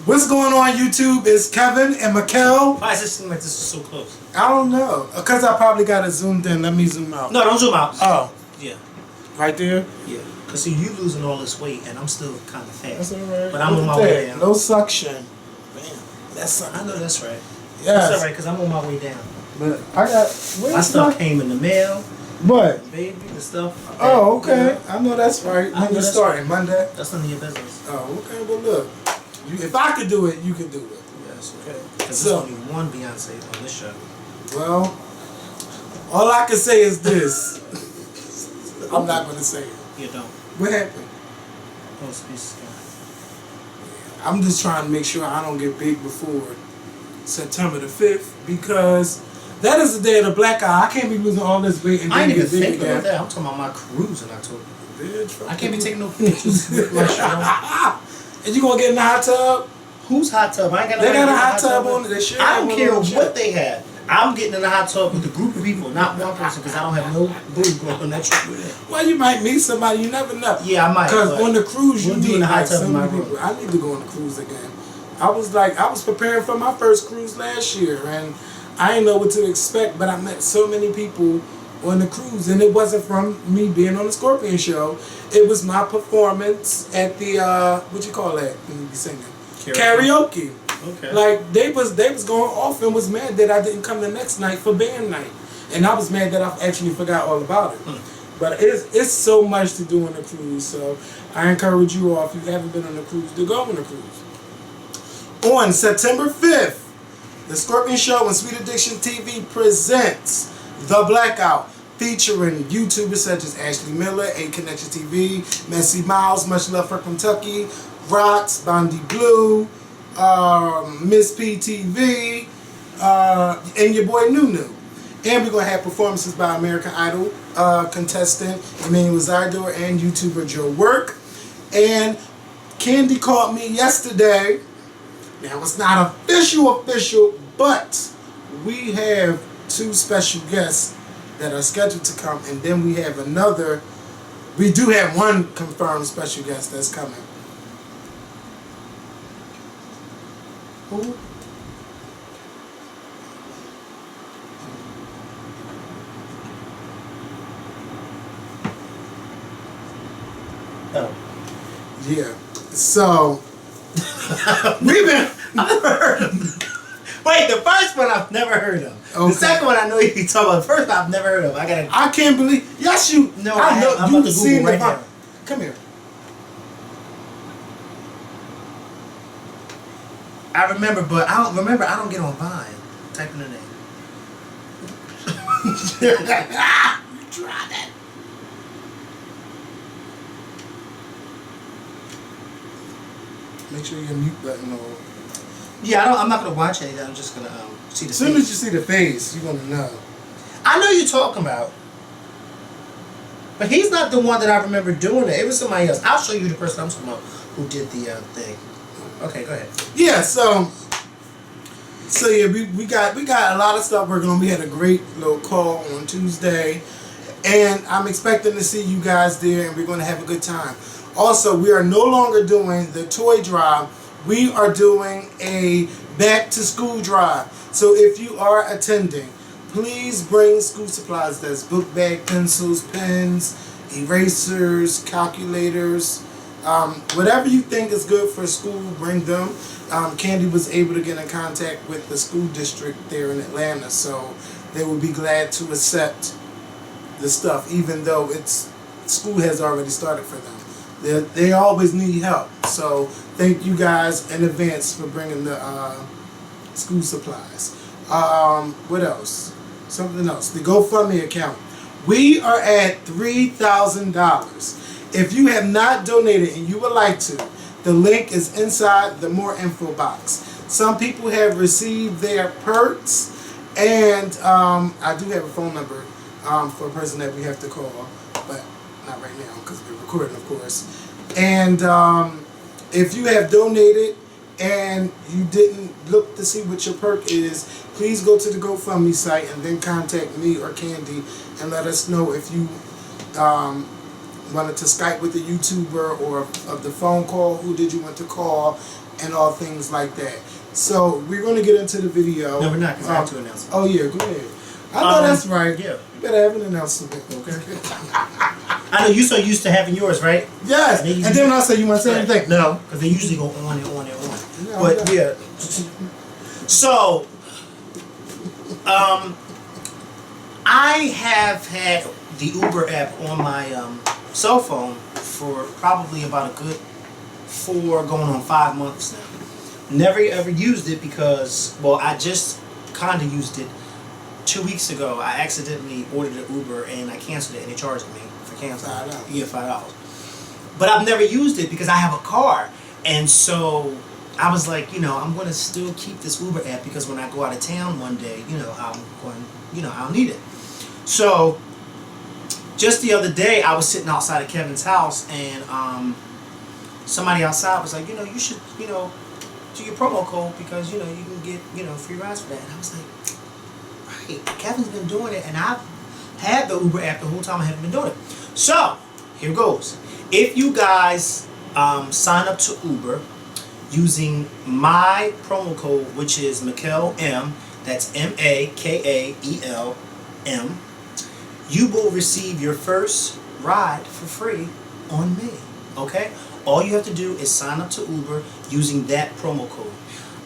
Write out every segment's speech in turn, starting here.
What's going on YouTube is Kevin and Mikkel. Why does it seem like this is so close? I don't know. Because I probably got it zoomed in. Let me zoom out. No, don't zoom out. Oh. Yeah. Right there? Yeah. Because see, you losing all this weight and I'm still kind of fat. That's alright. But I'm on my way down. No suction. Damn. That's I know that's right. Yes. That's alright because I'm on my way down. But I got... My stuff came in the mail. What? Baby, the stuff. Oh, okay. You know, I know that's right. When you starting? Monday? That's none of your business. Oh, okay. Well, look. If I could do it, you could do it. Yes, okay. Because there's only one Beyonce on this show. Well, all I can say is this. I'm not going to say it. You don't. What happened? Don't speak sky. I'm just trying to make sure I don't get big before September the 5th because that is the day of the black eye. I can't be losing all this weight and I ain't even get big thinking again. about that. I'm talking about my cruise in October. Bitch, I can't be taking no pictures with my show. And you gonna get in the hot tub? Whose hot tub? I ain't got no They got a hot tub on it. They should. I don't care what they have. I'm getting in the hot tub with a group of people, not one person, because I don't have no boo going on that trip with it. Well, you might meet somebody. You never know. Yeah, I might. Because on the cruise, you meet like so many room. people. I need to go on the cruise again. I was preparing for my first cruise last year, and I didn't know what to expect, but I met so many people on the cruise, and it wasn't from me being on the Scorpion show. It was my performance at the what you call that when you be singing karaoke. Okay. Like they was going off and was mad that I didn't come the next night for band night, and I was mad that I actually forgot all about it. But it's so much to do on the cruise, so I encourage you all, if you haven't been on the cruise, to go on the cruise. On September 5th, the Scorpion Show and Sweet Addiction TV presents The Blackout, featuring YouTubers such as Ashley Miller, A Connection TV, Messy Miles, Much Love for Kentucky, Rocks, Bondi Blue, Miss PTV, and your boy Nunu. And we're going to have performances by American Idol contestant Emmanuel Zydor and YouTuber Joe Work. And Candy called me yesterday. Now it's not official, but we have 2 special guests that are scheduled to come, and then we have another. We do have 1 confirmed special guest that's coming. Who? Oh. Yeah. So we've been. I've never heard of him. Wait, the first one I've never heard of. Okay. The second one I know you talking about. The first one I've never heard of. I can't believe. Yes, you. No, I know. I'm You about to seen Google right the. now. Come here. I remember, but I don't remember. I don't get on Vine. Type in the name. You tried that. Make sure your mute button on. Yeah, I'm not gonna watch anything. I'm just gonna see the. As soon as you see the face, you're gonna know. I know you're talking about, but he's not the one that I remember doing it. It was somebody else. I'll show you the person I'm talking about who did the thing. Okay, go ahead. Yeah, so yeah, we got a lot of stuff working on. We had a great little call on Tuesday, and I'm expecting to see you guys there, and we're going to have a good time. Also, we are no longer doing the toy drive. We are doing a back to school drive. So if you are attending, please bring school supplies. That's book bag, pencils, pens, erasers, calculators. Whatever you think is good for school, bring them. Candy was able to get in contact with the school district there in Atlanta, so they would be glad to accept the stuff, even though school has already started for them. They always need help, so thank you guys in advance for bringing the school supplies. What else? Something else. The GoFundMe account. We are at $3,000. If you have not donated and you would like to, the link is inside the more info box. Some people have received their perks, and I do have a phone number for a person that we have to call, but not right now because we're recording, of course. And if you have donated and you didn't look to see what your perk is, please go to the GoFundMe site and then contact me or Candy and let us know if you wanted to Skype with the YouTuber, or of the phone call, who did you want to call, and all things like that. So we're going to get into the video. No, we're not, because I have to announce it. Oh yeah, go ahead. I know that's right. Yeah. You better have an announcement. Okay. I know you're so used to having yours, right? Yes. And then when I say you want to say anything, no, because they usually go on and on and on. No, but yeah. So, I have had the Uber app on my cell phone for probably about a good 4 going on 5 months now. Never ever used it because, well, I just kind of used it 2 weeks ago. I accidentally ordered an Uber and I canceled it, and they charged me for canceling. Yeah, $5. But I've never used it because I have a car, and so I was like, I'm going to still keep this Uber app because when I go out of town one day, I'll need it. So just the other day, I was sitting outside of Kevin's house, and somebody outside was like, you should, do your promo code because, you can get, free rides for that. And I was like, right, Kevin's been doing it, and I've had the Uber app the whole time I haven't been doing it. So, here goes. If you guys sign up to Uber using my promo code, which is Makel M, that's MAKAELM, you will receive your first ride for free on me, okay? All you have to do is sign up to Uber using that promo code.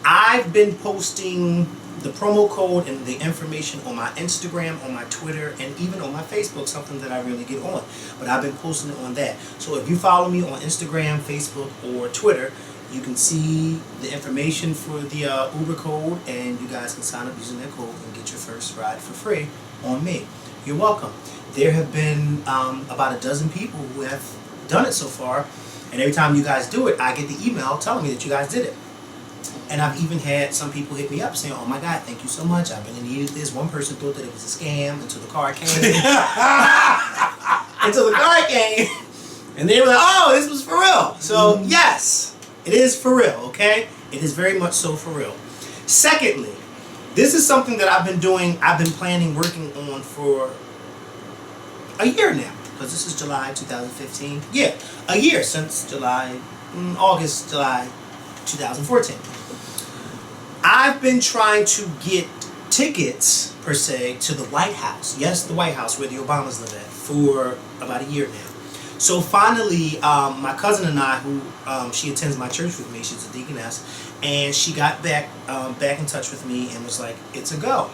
I've been posting the promo code and the information on my Instagram, on my Twitter, and even on my Facebook, something that I really get on. But I've been posting it on that. So if you follow me on Instagram, Facebook, or Twitter, you can see the information for the Uber code, and you guys can sign up using that code and get your first ride for free on me. You're welcome. There have been about a dozen people who have done it so far, and every time you guys do it, I get the email telling me that you guys did it. And I've even had some people hit me up saying, oh my God, thank you so much, I really needed this. One person thought that it was a scam until the car came. Until the car came. And they were like, oh, this was for real. So yes, it is for real, okay? It is very much so for real. Secondly, this is something that I've been doing, I've been planning, working on for a year now. Because this is July 2015. Yeah, a year since July 2014. I've been trying to get tickets, per se, to the White House. Yes, the White House, where the Obamas live at, for about a year now. So finally, my cousin and I, who she attends my church with me, she's a deaconess, and she got back in touch with me and was like, it's a go.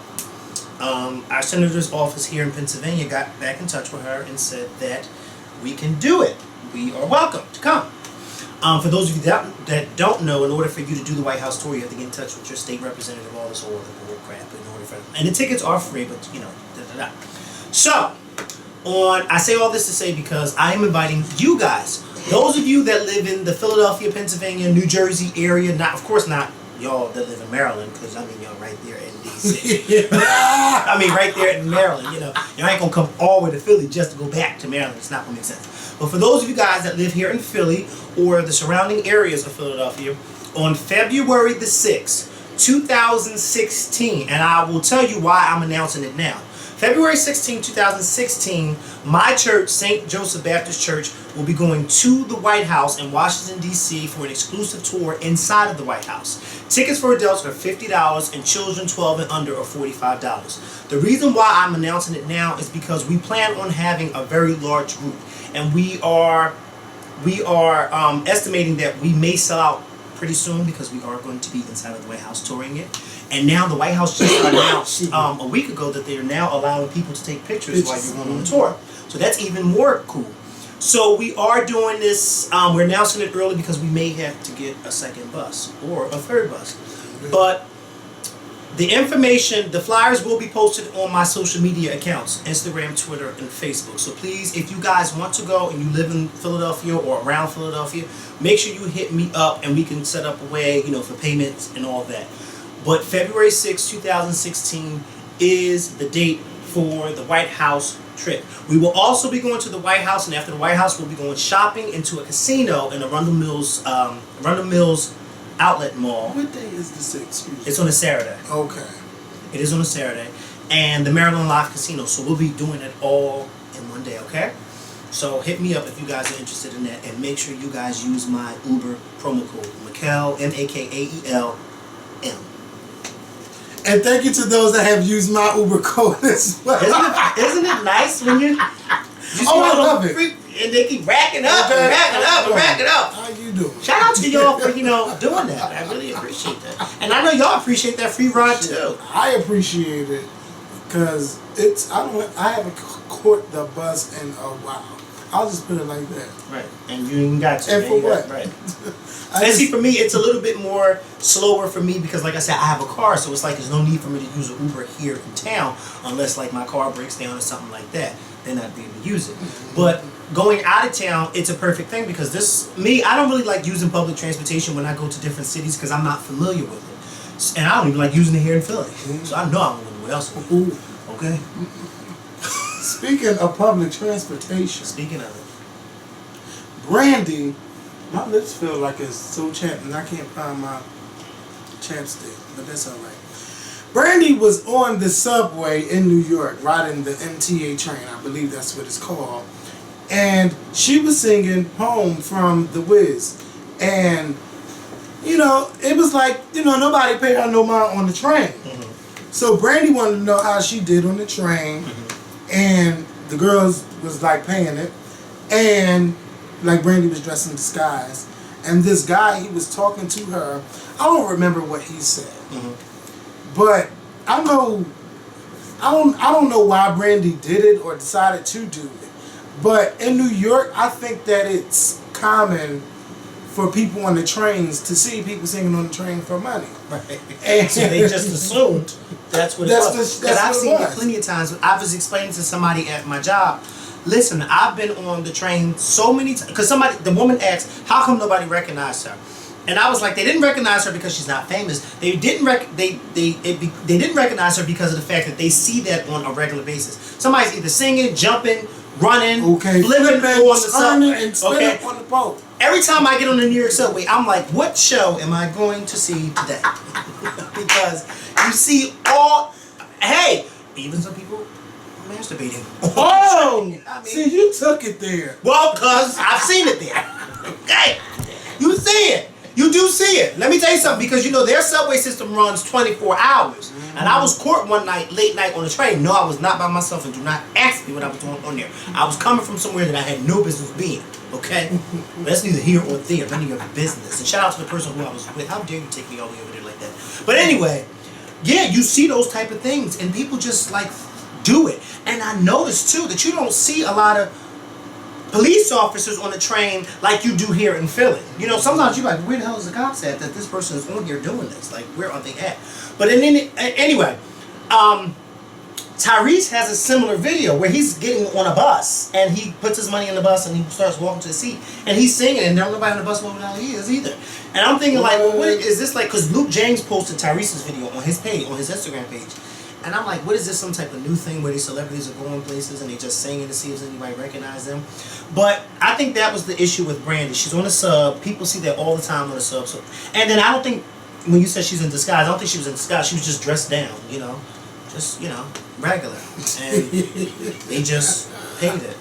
Our senator's office here in Pennsylvania got back in touch with her and said that we can do it. We are welcome to come. For those of you that don't know, in order for you to do the White House tour, you have to get in touch with your state representative, all this old crap, in order for, and the tickets are free, but So, I say all this to say because I am inviting you guys, those of you that live in the Philadelphia, Pennsylvania, New Jersey area, of course not y'all that live in Maryland, because y'all right there in D.C. Right there in Maryland, y'all ain't gonna come all the way to Philly just to go back to Maryland. It's not gonna make sense. But for those of you guys that live here in Philly or the surrounding areas of Philadelphia, on February the 6th, 2016, and I will tell you why I'm announcing it now. February 16, 2016, my church, St. Joseph Baptist Church, will be going to the White House in Washington, D.C. for an exclusive tour inside of the White House. Tickets for adults are $50 and children 12 and under are $45. The reason why I'm announcing it now is because we plan on having a very large group, and we are estimating that we may sell out pretty soon because we are going to be inside of the White House touring it. And now the White House just announced a week ago that they are now allowing people to take pictures while you're going on the tour. So that's even more cool. So we are doing this, we're announcing it early because we may have to get a second bus or a third bus. But the information, the flyers will be posted on my social media accounts, Instagram, Twitter, and Facebook. So please, if you guys want to go and you live in Philadelphia or around Philadelphia, make sure you hit me up and we can set up a way, for payments and all that. But February 6, 2016 is the date for the White House trip. We will also be going to the White House, and after the White House, we'll be going shopping into a casino in the Arundel Mills Outlet Mall. What day is the 6th? It's on a Saturday. Okay. It is on a Saturday. And the Maryland Live Casino. So we'll be doing it all in one day, okay? So hit me up if you guys are interested in that, and make sure you guys use my Uber promo code Makael, Makael M. And thank you to those that have used my Uber code as well. Isn't it nice when you oh, I love it. And they keep racking up and racking up and racking up. How you doing? Shout out to y'all for, doing that. I really appreciate that. And I know y'all appreciate that free ride too. I appreciate it because I haven't caught the bus in a while. I'll just put it like that. Right. And you ain't got to. And for what? Right. And see, for me, it's a little bit more slower for me because, like I said, I have a car, so it's like there's no need for me to use an Uber here in town unless, like, my car breaks down or something like that. Then I'd be able to use it. But going out of town, it's a perfect thing because I don't really like using public transportation when I go to different cities because I'm not familiar with it. And I don't even like using it here in Philly. So I know I don't know what else. Okay? Speaking of public transportation. Speaking of it. Brandy, my lips feel like it's so chapped and I can't find my chapstick, but that's alright. Brandy was on the subway in New York, riding the MTA train, I believe that's what it's called. And she was singing Home from The Wiz. And, it was like, nobody paid her no mind on the train. Mm-hmm. So Brandy wanted to know how she did on the train. Mm-hmm. And the girls was like paying it. And like Brandy was dressed in disguise. And this guy, he was talking to her. I don't remember what he said. Mm-hmm. But I don't know why Brandy did it or decided to do it. But in New York, I think that it's common for people on the trains to see people singing on the train for money. Right. And so they just assumed that's what it was. Because I've seen it plenty of times. I was explaining to somebody at my job, listen, I've been on the train so many times. Because the woman asked, how come nobody recognized her? And I was like, they didn't recognize her because she's not famous. They didn't recognize her because of the fact that they see that on a regular basis. Somebody's either singing, jumping, running, flipping on the subway, and spinning on the boat. Every time I get on the New York subway, I'm like, what show am I going to see today? Because you see even some people masturbating. Oh! See, you took it there. Well, because I've seen it there. Okay? You see it. You do see it. Let me tell you something, because their subway system runs 24 hours. Mm-hmm. And I was caught one night, late night on the train. No, I was not by myself, and do not ask me what I was doing on there. I was coming from somewhere that I had no business being. Okay? That's neither here or there. None of your business. And shout out to the person who I was with. How dare you take me all the way over there like that? But anyway, yeah, you see those type of things, and people just like do it. And I noticed too that you don't see a lot of police officers on the train like you do here in Philly. Sometimes you're like, where the hell is the cops at that this person is on here doing this? Like, where are they at? But anyway, Tyrese has a similar video where he's getting on a bus and he puts his money in the bus and he starts walking to the seat and he's singing and there's nobody on the bus knows who he is either. And I'm thinking like, well, what is this like? Because Luke James posted Tyrese's video on his page, on his Instagram page. And I'm like, what is this, some type of new thing where these celebrities are going places and they just singing to see if anybody recognize them? But I think that was the issue with Brandy. She's on a sub. People see that all the time on a sub. So, and then I don't think, when you said she's in disguise, I don't think she was in disguise. She was just dressed down, just, regular. And they just paid it.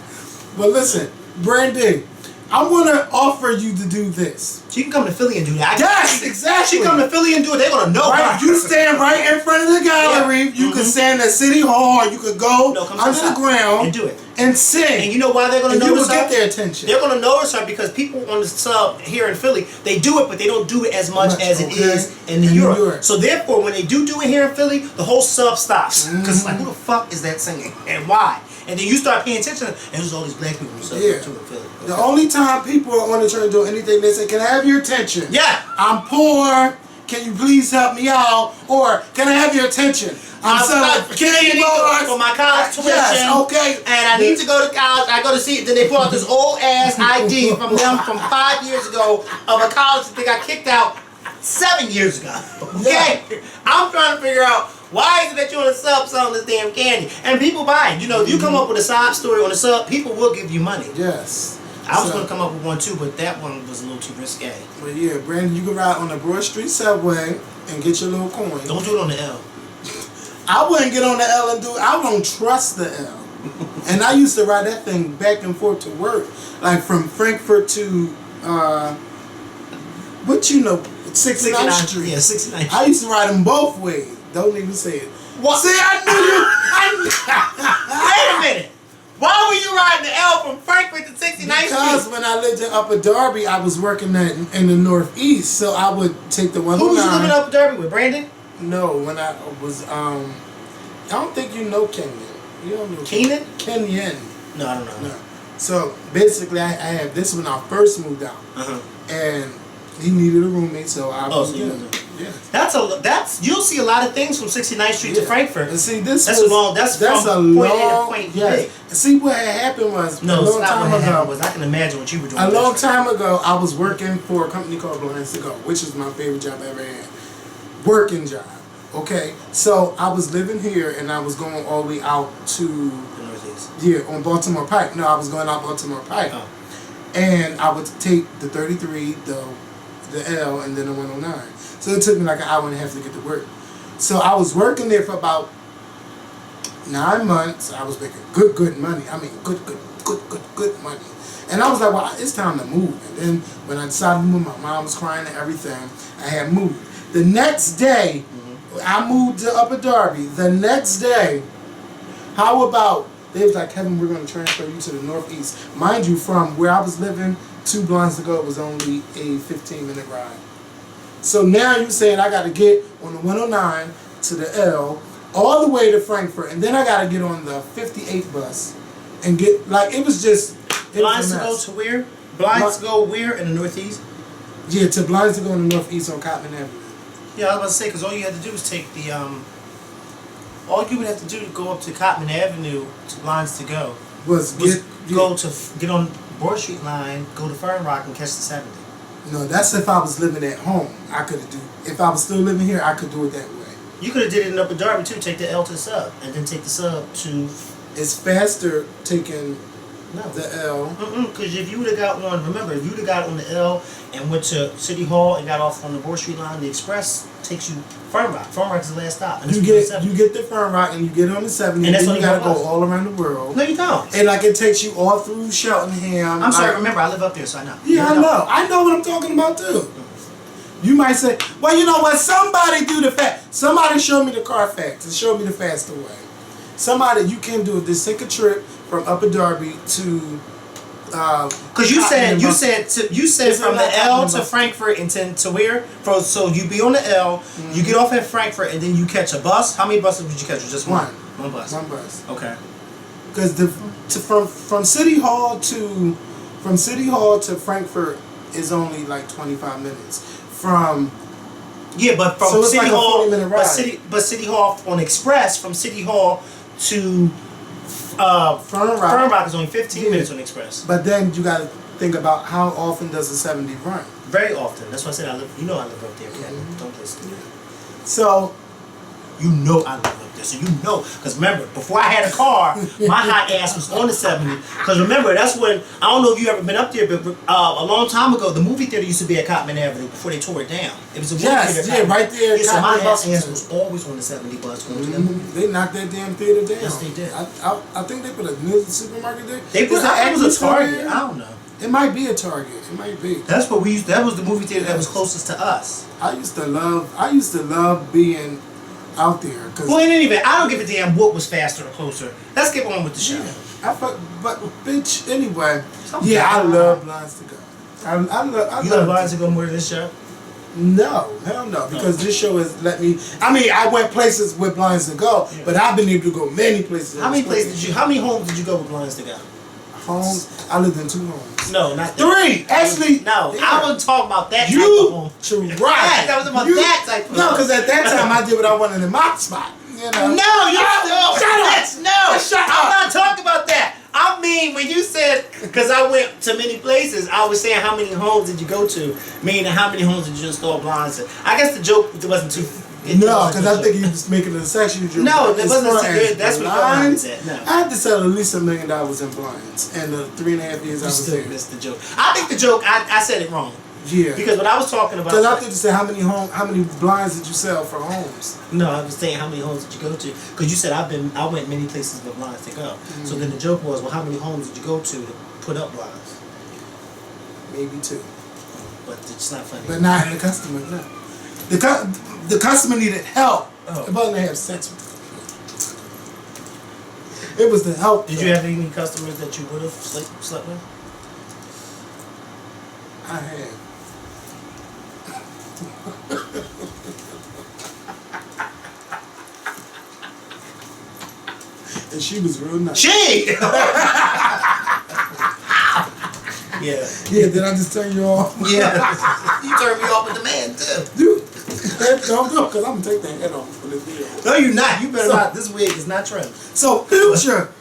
But listen, Brandy, I'm going to offer you to do this. She can come to Philly and do that. Yes, exactly. She can come to Philly and do it. They're going to know. Right, you stand right in front of the gallery. Yeah. You can stand at City Hall. Or you could go under the ground and do it and sing. And you know why they're going to notice her? You will get their attention. They're going to notice her because people on the sub here in Philly, they do it, but they don't do it as much as it is in New York. So therefore, when they do it here in Philly, the whole sub stops. Because it's like, who the fuck is that singing? And why? And then you start paying attention, and there's all these black people who sub too in Philly. Okay. The only time people are on the train doing anything, they say, can I have your attention? Yeah. I'm poor. Can you please help me out? Or can I have your attention? I'm selling candy bars for my college tuition. Yes, okay. And I need to go to college. I go to see it. Then they pull out this old ass ID from them from 5 years ago of a college that they got kicked out 7 years ago. Okay? Yeah. I'm trying to figure out, why is it that you're on a sub selling this damn candy? And people buy it. You come up with a side story on a sub, people will give you money. Yes. I was going to come up with one too, but that one was a little too risque. Well, yeah, Brandon, you can ride on the Broad Street subway and get your little coin. Don't do it on the L. I wouldn't get on the L and do it. I don't trust the L. And I used to ride that thing back and forth to work, like from Frankfurt to, 69th Street. Yeah, 69th. I used to ride them both ways. Don't even say it. What? See, I knew you. Wait a minute. Why were you riding the L from Frankfurt to 69th Because Street? when I lived in Upper Darby, I was working in the Northeast, so I would take the 109. Who was you living up in Derby with? Brandon? No, when I was I don't think you know Kenyon. You don't know Keenan? Kenyon. No, I don't know. No. So basically, I had this when I first moved out, and he needed a roommate, so I was so yeah. That's you'll see a lot of things from 69th Street to Frankfurt. And see, That's was, a long. That's from point A to point B. Yes. And see, what had happened was No, a it's long not time what ago. happened. I can imagine what you were doing. A long time ago, I was working for a company called Blinds to Go, which is my favorite job I ever had. Working job. Okay, so I was living here, and I was going all the way out to The Northeast. yeah on Baltimore Pike. No, I was going out Baltimore Pike, and I would take the 33, the L, and then the 109. So it took me like an hour and a half to get to work. So I was working there for about 9 months. I was making good money. I mean, good money. And I was like, well, it's time to move. And then when I decided to move, my mom was crying and everything. I had moved. The next day, I moved to Upper Darby. The next day, how about, they was like, Kevin, we're going to transfer you to the Northeast. Mind you, from where I was living to Blinds to Go, it was only a 15-minute ride. So now you're saying I got to get on the 109 to the L, all the way to Frankfurt, and then I got to get on the 58 bus and get, like, it was just... Blinds to Go to where? Blinds to Go where in the Northeast? Yeah, to Blinds to Go in the Northeast on Cotman Avenue. Yeah, I was about to say, because all you had to do was take the, all you would have to do to go up to Cotman Avenue to Blinds to Go Was get on Broad Street line, go to Fern Rock, and catch the 70. No, that's if I was living at home. I could do. If I was still living here, I could do it that way. You could have did it in Upper Darby too. Take the L to the sub, and then take the sub to. It's faster taking the L. Because if you would have got on, remember, if you would have got on the L and went to City Hall and got off on the Broad Street line, the Express takes you Fern Rock. Fern Rock is the last stop. And You get the Fern Rock and you get on the 70, and then you gotta go all around the world. No, you don't. And like it takes you all through Cheltenham. I'm sorry. Remember, I live up there, so I know. Yeah, I know. I know what I'm talking about too. You might say, well, you know what? Somebody do the Somebody show me the Carfax and show me the faster way. Somebody, you can do it. Just take a trip from Upper Darby to. Because you said from the L to Frankfurt and to where? So you be on the L, you get off at Frankfurt, and then you catch a bus. How many buses did you catch? Just one. One bus. One bus. Okay. Because from City Hall to Frankfurt is only like 25 minutes. But from City Hall, but City Hall on Express from City Hall to Fern Rock is only 15 minutes on Express. But then you got to think about how often does the 70 run? Very often. That's why I said I live. You know I live up there, Kevin. Don't play stupid. So you know I live up there. So you know, because remember, before I had a car, my hot ass was on the 70. Because remember, that's when I don't know if you ever been up there, but a long time ago, the movie theater used to be at Cotman Avenue before they tore it down. It was a movie theater. Yeah, right there. Yeah, so my ass was always on the 70 bus going to the movie. They knocked that damn theater down. Yes, they did. I think they put a new supermarket there. They put. I think it was a Target. I don't know. It might be a Target. It might be. That's what we used. That was the movie theater that was closest to us. I used to love being out there. Well, in any event, I don't give a damn what was faster or closer. Let's get on with the show. Yeah, but bitch, anyway. I love Blinds to Go. I love Blinds to Go more than this show? No, hell no. Because this show has let me. I mean, I went places with Blinds to Go, but I've been able to go many places. How many homes did you go with Blinds to Go? Homes? I lived in 2 homes. No, not 3. Actually, no. Yeah. I wasn't talking about that type of home. Right. That was about that type of home. No, because at that time I did what I wanted in my spot. You know? No, you don't. Shut up. No, Shut I'm up. not talking about that. I mean, when you said, because I went to many places, I was saying how many homes did you go to, meaning how many homes did you install blinds in. I guess the joke wasn't too... No, because I think you was making a sexual joke. No, that wasn't too good. That's what I said. No. I had to sell at least $1 million in blinds in the 3.5 years I was there. Missed the joke. I think the joke, I said it wrong. Yeah. Because what I was talking about. Because I think you said how many blinds did you sell for homes? No, I was saying how many homes did you go to? Because you said I went many places with blinds to go. Mm-hmm. So then the joke was, well, how many homes did you go to put up blinds? Maybe 2. But it's not funny. But not in the customer. No. The customer needed help. Oh. It wasn't to have sex with. It was the help. Did you have any customers that you would have slept with? I had. And she was real nice. She! Yeah. Yeah, did I just turn you off? Yeah. You turned me off with the man, too. Dude, don't go, because I'm going to take that head off for this video. No, you're not. You better not. This wig is not trimmed. So, Future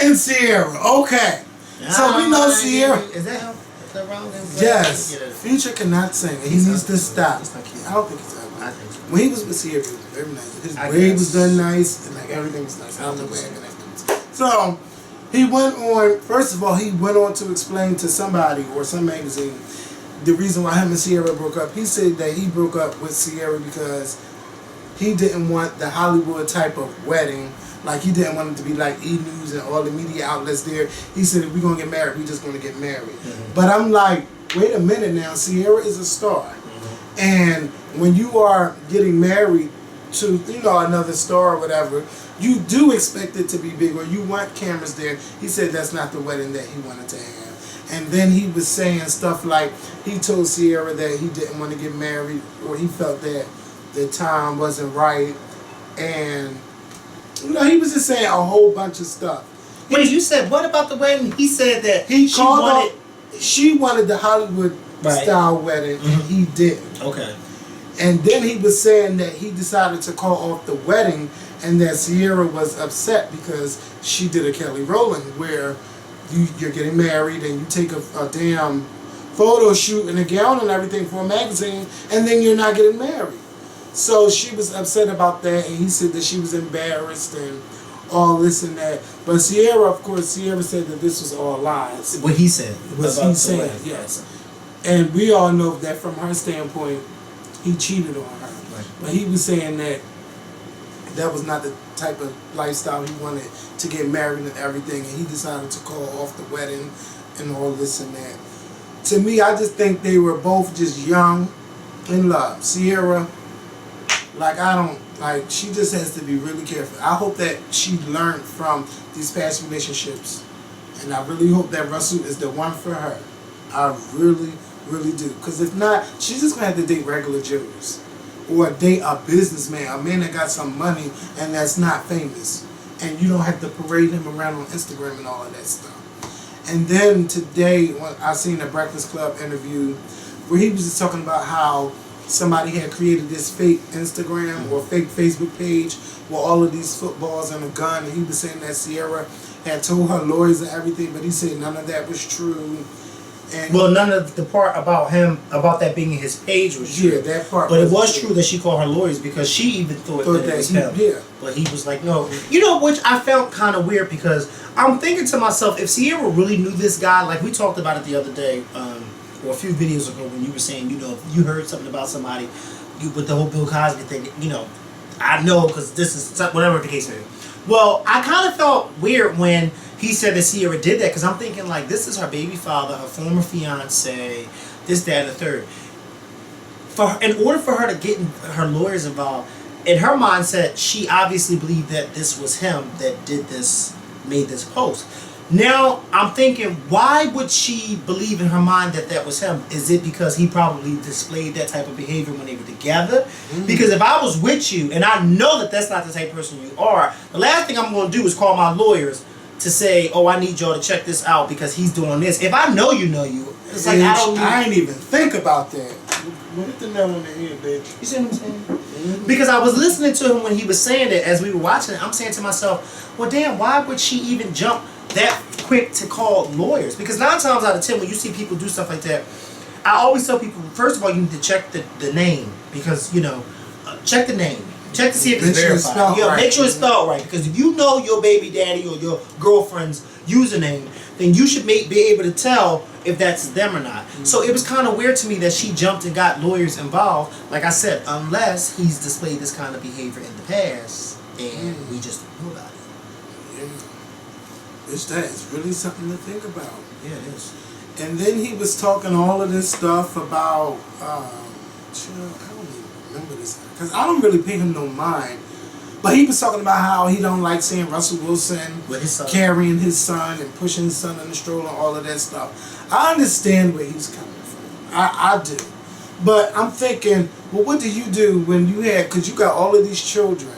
and Ciara. Okay. So, we know Ciara. Is that how? Is that wrong? Yes. Future cannot sing. He needs to stop. He's not cute. I don't think he's ugly. I think so. When he was with Ciara, he was very nice. His I wig guess. was done nice, and like everything was nice. I don't know what happened afterwards. So, he went on, first of all, he went on to explain to somebody or some magazine the reason why him and Ciara broke up. He said that he broke up with Ciara because he didn't want the Hollywood type of wedding. Like, he didn't want it to be like E! News and all the media outlets there. He said, if we're going to get married, we're just going to get married. Mm-hmm. But I'm like, wait a minute now, Ciara is a star. Mm-hmm. And when you are getting married to, another star or whatever, you do expect it to be big, or you want cameras there. He said that's not the wedding that he wanted to have. And then he was saying stuff like, he told Ciara that he didn't want to get married, or he felt that the time wasn't right. And, he was just saying a whole bunch of stuff. Wait, you said, what about the wedding? He said that she wanted the Hollywood style wedding, and he didn't. Okay. And then he was saying that he decided to call off the wedding, and that Ciara was upset because she did a Kelly Rowland where you're getting married and you take a damn photo shoot in a gown and everything for a magazine, and then you're not getting married. So she was upset about that, and he said that she was embarrassed and all this and that. But Ciara said that this was all lies. What he said. What he said, yes. And we all know that from her standpoint, he cheated on her. Right. But he was saying that was not the type of lifestyle he wanted, to get married and everything, and he decided to call off the wedding and all this and that. To me, I just think they were both just young, in love. Ciara, she just has to be really careful. I hope that she learned from these past relationships, and I really hope that Russell is the one for her. I really, really do. Because if not, she's just going to have to date regular Joes. Or date a businessman, a man that got some money and that's not famous. And you don't have to parade him around on Instagram and all of that stuff. And then today, when I seen a Breakfast Club interview where he was just talking about how somebody had created this fake Instagram or fake Facebook page with all of these footballs and a gun. And he was saying that Ciara had told her lawyers and everything, but he said none of that was true. And none of the part about that being in his page was true. Yeah, that part. But it was true that she called her lawyers because she even thought that it was him. Yeah. But he was like, no. Which I felt kind of weird because I'm thinking to myself, if Ciara really knew this guy, like we talked about it the other day, or a few videos ago when you were saying, if you heard something about somebody, with the whole Bill Cosby thing, I know because this is whatever the case may be. Well, I kind of felt weird when he said that Ciara did that because I'm thinking like this is her baby father, her former fiance, this, that, and the third. In order for her to get her lawyers involved, in her mindset, she obviously believed that this was him that did this, made this post. Now I'm thinking, why would she believe in her mind that that was him? Is it because he probably displayed that type of behavior when they were together? Mm-hmm. Because if I was with you and I know that that's not the type of person you are, the last thing I'm going to do is call my lawyers to say, oh, I need y'all to check this out because he's doing this. If I know you, it's like I ain't even think about that. What the nail on the head, bitch? You see what I'm saying? Mm-hmm. Because I was listening to him when he was saying that as we were watching it. I'm saying to myself, well, damn, why would she even jump that quick to call lawyers? Because 9 times out of 10 when you see people do stuff like that, I always tell people, first of all, you need to check the name because check the name, check to see if it's verified. Make sure it's spelled right, because if you know your baby daddy or your girlfriend's username, then you should be able to tell if that's them or not. So it was kind of weird to me that she jumped and got lawyers involved. Like I said, unless he's displayed this kind of behavior in the past and we just don't know about it. Yeah. Which that is really something to think about. Yeah, it is. And then he was talking all of this stuff about, I don't even remember this, because I don't really pay him no mind. But he was talking about how he don't like seeing Russell Wilson With his son. carrying his son and pushing his son in the stroller, all of that stuff. I understand where he's coming from. I do. But I'm thinking, well, what do you do when you have, because you got all of these children.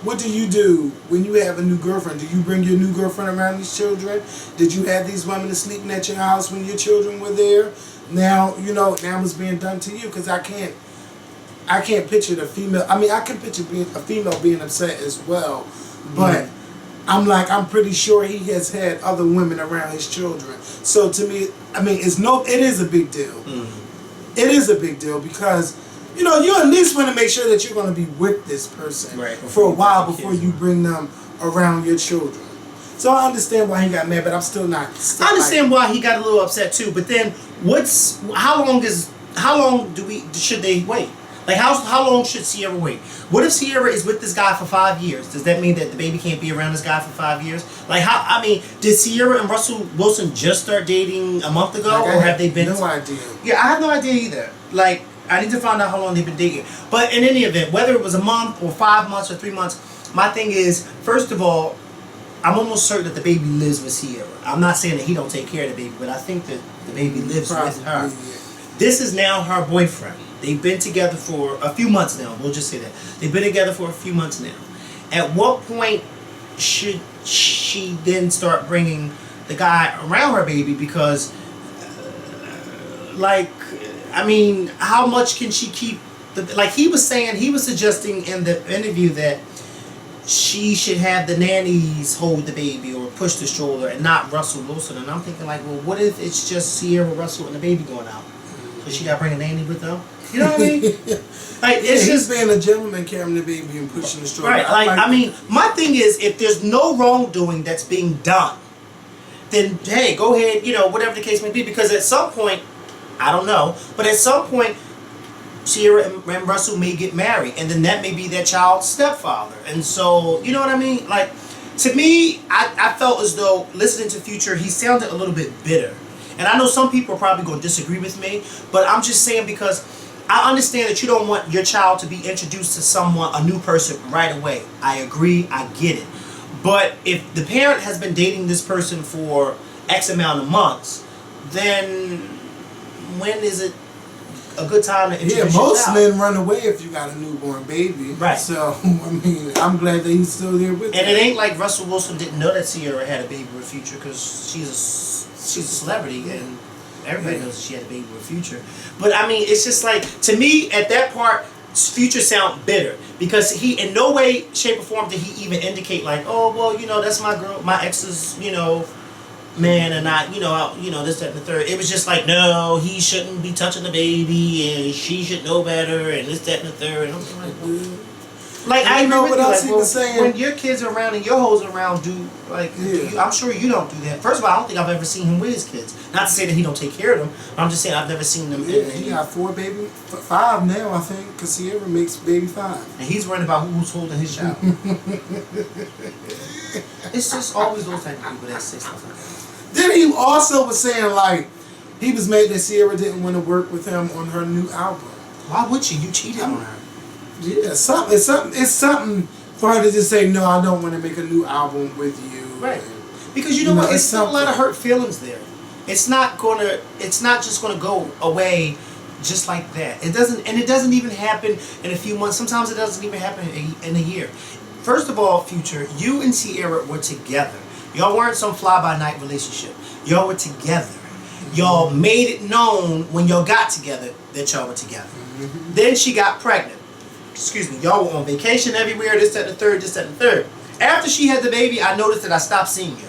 What do you do when you have a new girlfriend? Do you bring your new girlfriend around these children? Did you have these women sleeping at your house when your children were there? Now, now it's being done to you, because I can't picture the female. I mean, I can picture a female being upset as well, but I'm pretty sure he has had other women around his children. So to me, I mean, it is a big deal. It is a big deal because, you at least want to make sure that you're going to be with this person for a while before you bring them around your children. So I understand why he got mad, but I'm still not. I understand why he got a little upset too. But then, how long should they wait? Like how long should Ciara wait? What if Ciara is with this guy for 5 years? Does that mean that the baby can't be around this guy for 5 years? Like did Ciara and Russell Wilson just start dating a month ago, or have they been? No idea. Yeah, I have no idea either. Like, I need to find out how long they've been dating. But in any event, whether it was a month or 5 months or 3 months, my thing is, first of all, I'm almost certain that the baby lives with Ciara. I'm not saying that he don't take care of the baby, but I think that the baby lives with her. Yeah. This is now her boyfriend. They've been together for a few months now. We'll just say that. They've been together for a few months now. At what point should she then start bringing the guy around her baby? Because, how much can she keep? He was suggesting in the interview that she should have the nannies hold the baby or push the stroller and not Russell Wilson. And I'm thinking, well, what if it's just Ciara, Russell, and the baby going out? So she got to bring a nanny with them? You know what I mean? It's just being a gentleman carrying the baby and pushing the stroller. Right. My thing is, if there's no wrongdoing that's being done, then hey, go ahead, whatever the case may be. Because at some point, I don't know, but at some point, Ciara and Russell may get married, and then that may be their child's stepfather. And so, you know what I mean? Like, to me, I felt as though, listening to Future, he sounded a little bit bitter. And I know some people are probably going to disagree with me, but I'm just saying because I understand that you don't want your child to be introduced to someone, a new person, right away. I agree, I get it. But if the parent has been dating this person for X amount of months, then when is it a good time to introduce most men run away if you got a newborn baby. Right. So, I'm glad that he's still there with And it ain't like Russell Wilson didn't know that Ciara had a baby with Future, because she's a celebrity and everybody knows she had a baby with Future. But it's just like, to me, at that part, Future sound bitter, because he in no way, shape, or form did he even indicate like, oh well, that's my girl, my ex's, man, and this, that, and the third. It was just like, no, he shouldn't be touching the baby, and she should know better, and this, that, and the third. And I'm like, well, I know what else he was saying. When your kids are around and your hoes are around, I'm sure you don't do that. First of all, I don't think I've ever seen him with his kids. Not to say that he don't take care of them, but I'm just saying I've never seen them. Yeah, he got 5 now, I think, because Ciara makes baby 5. And he's worrying about who's holding his child. It's just always those type of people that say stuff like that. Then he also was saying, he was mad that Ciara didn't want to work with him on her new album. Why would she? You cheated on her. Yeah, it's something for her to just say, no, I don't want to make a new album with you. Right. Because you know what? It's still a lot of hurt feelings there. It's not just gonna go away just like that. It doesn't even happen in a few months. Sometimes it doesn't even happen in a year. First of all, Future, you and Ciara were together. Y'all weren't some fly-by-night relationship. Y'all were together. Y'all made it known when y'all got together that y'all were together. Mm-hmm. Then she got pregnant. Excuse me, y'all were on vacation everywhere, this, that, and the third, this, that, and the third. After she had the baby, I noticed that I stopped seeing you.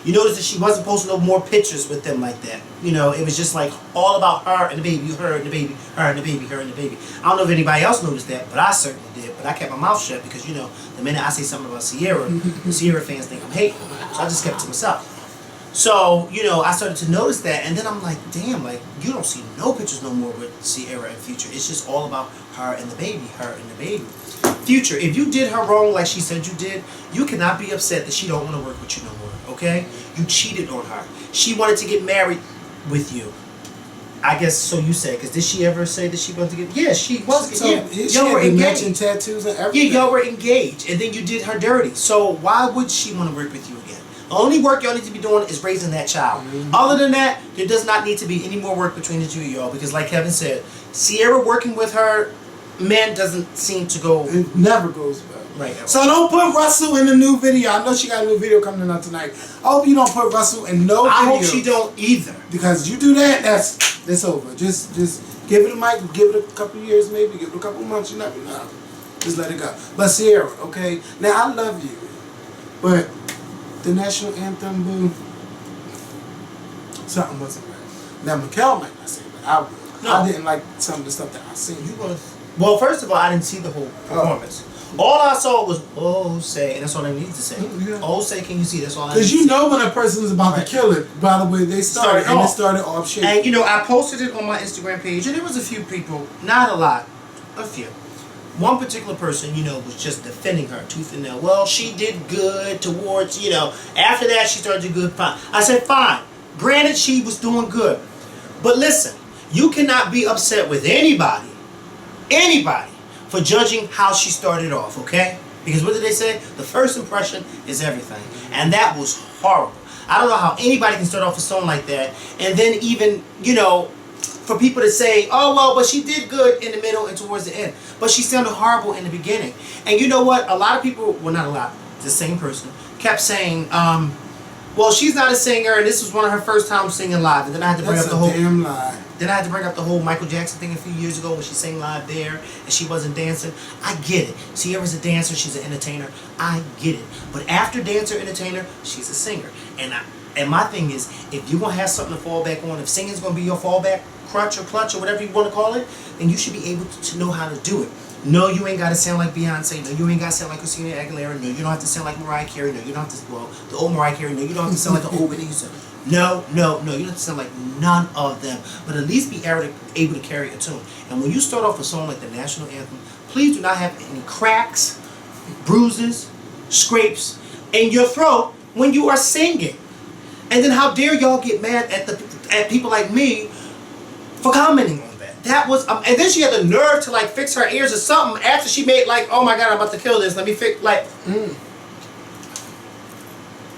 You noticed that she wasn't posting no more pictures with them like that. It was just like all about her and the baby, her and the baby, her and the baby, her and the baby. I don't know if anybody else noticed that, but I certainly did. But I kept my mouth shut because, the minute I say something about Ciara, the Ciara fans think I'm hating. So I just kept it to myself. So, I started to notice that, and then I'm like, damn, like, you don't see no pictures no more with Ciara and Future. It's just all about her and the baby, Future, if you did her wrong like she said you did, you cannot be upset that she don't want to work with you no more, okay? You cheated on her. She wanted to get married with you. I guess so you say, because did she ever say that she wanted to get... Yeah, she was. So yeah, she y'all were had engaged. matching tattoos and everything. Yeah, y'all were engaged, and then you did her dirty. So why would she want to work with you again? The only work y'all need to be doing is raising that child. Mm-hmm. Other than that, there does not need to be any more work between the two of y'all, because like Kevin said, Ciara working with her man doesn't seem to go... It never goes well. Right. So don't put Russell in the new video. I know she got a new video coming out tonight. I hope you don't put Russell in no video. I hope she don't either. Because you do that, that's over. Just give it a mic, give it a couple years maybe, give it a couple months, you never know. Just let it go. But Ciara, okay? Now I love you. But the national anthem, boo, something wasn't right. Now Mikkel might not say it, but I didn't like some of the stuff that I seen. Well, first of all, I didn't see the whole performance. All I saw was, oh, say, and that's all I needed to say. Yeah. Oh, say, can you see? That's all I needed to say. Because you know when a person is about to kill it, by the way they started and it started off shit. And, I posted it on my Instagram page, and there was a few people, not a lot, a few. One particular person, was just defending her tooth and nail. Well, she did good towards, after that she started to do good, fine. I said, fine. Granted, she was doing good. But listen, you cannot be upset with anybody, for judging how she started off, okay? Because what did they say? The first impression is everything. And that was horrible. I don't know how anybody can start off a song like that, and then even, for people to say, oh, well, but she did good in the middle and towards the end. But she sounded horrible in the beginning. And you know what? A lot of people, well, not a lot, the same person, kept saying, well, she's not a singer, and this was one of her first times singing live. And then I had to bring up the whole... damn lie. Then I had to bring up the whole Michael Jackson thing a few years ago when she sang live there and she wasn't dancing. I get it. Ciara's a dancer. She's an entertainer. I get it. But after dancer, entertainer, she's a singer. And my thing is, if you're going to have something to fall back on, if singing's going to be your fallback, crutch or clutch or whatever you want to call it, then you should be able to know how to do it. No, you ain't got to sound like Beyonce. No, you ain't got to sound like Christina Aguilera. No, you don't have to sound like Mariah Carey. No, you don't have to, well, the old Mariah Carey. No, you don't have to sound like the old Whitney Houston. No, you don't have to sound like none of them. But at least be able to carry a tune. And when you start off a song like the national anthem, please do not have any cracks, bruises, scrapes in your throat when you are singing. And then how dare y'all get mad at people like me for commenting on that. That was, and then she had the nerve to fix her ears or something after she made oh my God, I'm about to kill this. Let me fix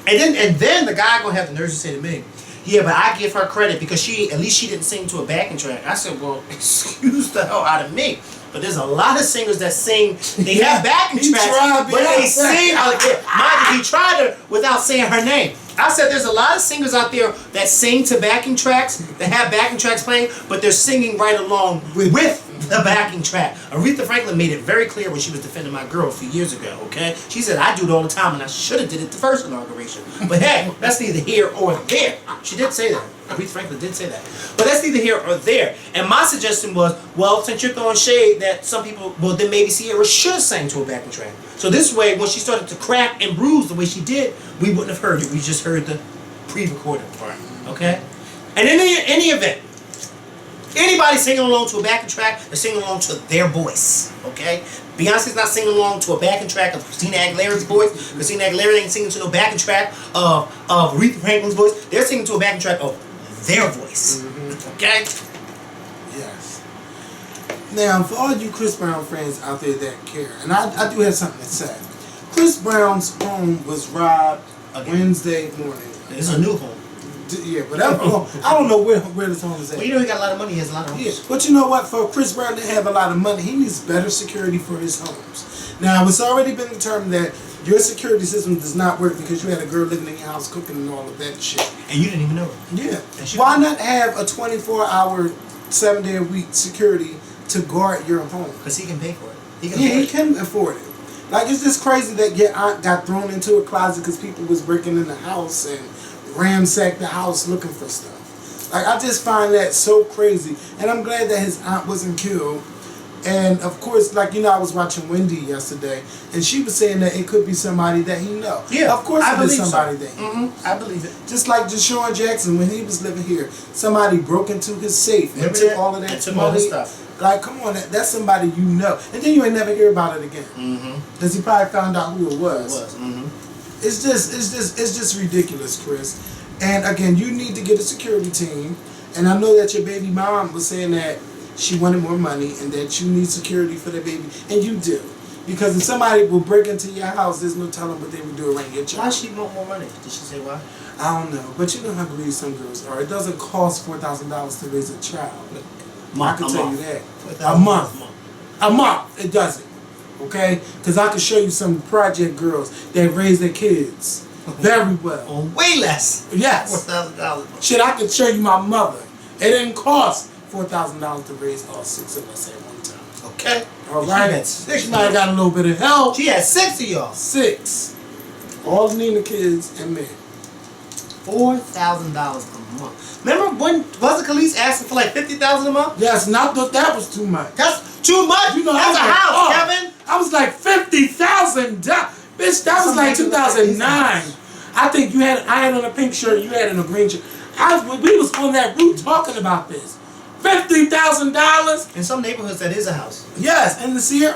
And then the guy gonna have the nerve to say to me, yeah, but I give her credit because at least she didn't sing to a backing track. I said, well, excuse the hell out of me. But there's a lot of singers that sing, they have backing tracks, but they sing, mind you, he tried her without saying her name. I said there's a lot of singers out there that sing to backing tracks, that have backing tracks playing, but they're singing right along with the backing track. Aretha Franklin made it very clear when she was defending my girl a few years ago, okay? She said, I do it all the time, and I should have did it the first inauguration. But hey, that's neither here or there. She did say that. Aretha Franklin did say that. But that's neither here or there. And my suggestion was, well, since you're throwing shade that some people, well, then maybe Ciara should sing to a backing track. So this way, when she started to crack and bruise the way she did, we wouldn't have heard it. We just heard the pre-recorded part, okay? And in any event, anybody singing along to a backing track, they're singing along to their voice, okay? Beyonce's not singing along to a backing track of Christina Aguilera's voice. Christina Aguilera ain't singing to no backing track of Aretha Franklin's voice. They're singing to a backing track of their voice, okay? Yes. Now, for all you Chris Brown fans out there that care, and I do have something to say. Chris Brown's home was robbed Wednesday morning. It's a new home. Yeah, but I don't know where this home is at. Well, he got a lot of money. He has a lot of homes. Yeah, but you know what? For Chris Brown to have a lot of money, he needs better security for his homes. Now, it's already been determined that your security system does not work because you had a girl living in your house cooking and all of that shit. And you didn't even know it. Yeah. Why not have a 24-hour, 7-day-a-week security to guard your home? Because he can pay for it. He can afford it. It's just crazy that your aunt got thrown into a closet because people was breaking in the house and ransacked the house looking for stuff. I just find that so crazy. And I'm glad that his aunt wasn't killed. And of course, like I was watching Wendy yesterday, and she was saying that it could be somebody that he know. Yeah, of course I it is believe somebody so. that he know. I believe it. Just like Deshaun Jackson when he was living here, somebody broke into his safe and took all of that took money. all his stuff. Like, come on, that's somebody you know, and then you ain't never hear about it again. Because he probably found out who it was. It's just ridiculous, Chris. And again, you need to get a security team. And I know that your baby mom was saying that she wanted more money and that you need security for the baby, and you do. Because if somebody will break into your house, there's no telling what they would do around your child. Why she want more money? Did she say why? I don't know, but you know how believe some girls are. It doesn't cost $4,000 to raise a child. I can tell you that. A month. A month. It doesn't. Okay? Because I can show you some project girls that raise their kids very well. On way less. Yes. $4,000. Shit, I can show you my mother. It didn't cost $4,000 to raise all 6 of us at one time. Okay. All right. She might have got a little bit of help. She had 6 of y'all. 6. All the Nina kids and me. $4,000 a month. Remember when wasn't Khalees asking for like $50,000 a month? Yes, not that was too much. That's too much. You know, that's a house, Kevin. I was like $50,000. Bitch, that was like 2009. I think I had on a pink shirt, you had on a green shirt. We was on that route talking about this. $50,000. In some neighborhoods, that is a house. Yes, and the Ciara,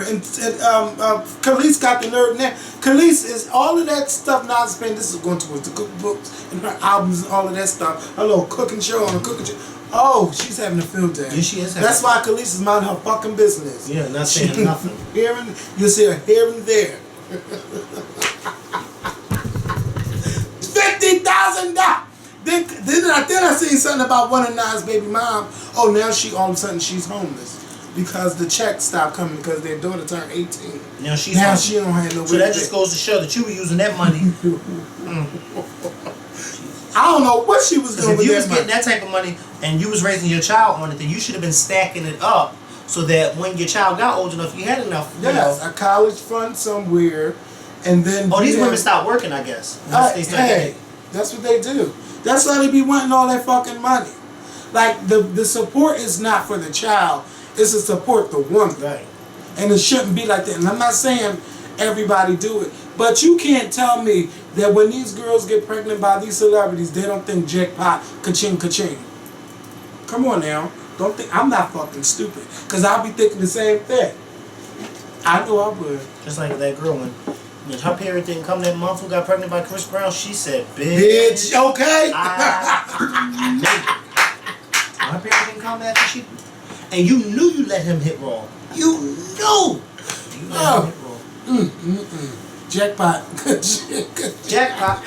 and Khalees got the nerve now. Khalees is all of that stuff not spent. This is going towards the cookbooks and her albums and all of that stuff. Her little cooking show on a cooking show. Oh, she's having a field day. Yeah, she is. That's why Khalees is minding her fucking business. Yeah, not saying nothing. You see her here and there. $50,000. Then I seen something about one of Nas' baby mom. Oh, now all of a sudden she's homeless because the checks stopped coming because their daughter turned 18. Now she don't have no. So that just goes to show that you were using that money. I don't know what she was doing. If you was getting that type of money and you was raising your child on it, then you should have been stacking it up so that when your child got old enough, you had enough. Yes, a college fund somewhere, and then. Oh, these women stopped working, I guess. Hey, that's what they do. That's why they be wanting all that fucking money. Like, the support is not for the child. It's to support the woman. Right. And it shouldn't be like that. And I'm not saying everybody do it. But you can't tell me that when these girls get pregnant by these celebrities, they don't think jackpot, ka-ching, ka-ching. Come on now. Don't think, I'm not fucking stupid. Because I'll be thinking the same thing. I know I would. Just like that girl when her period didn't come that month who got pregnant by Chris Brown, she said, bitch, okay? Her period didn't come after she... And you knew you let him hit raw. You knew! You let him hit raw. Jackpot. Jackpot.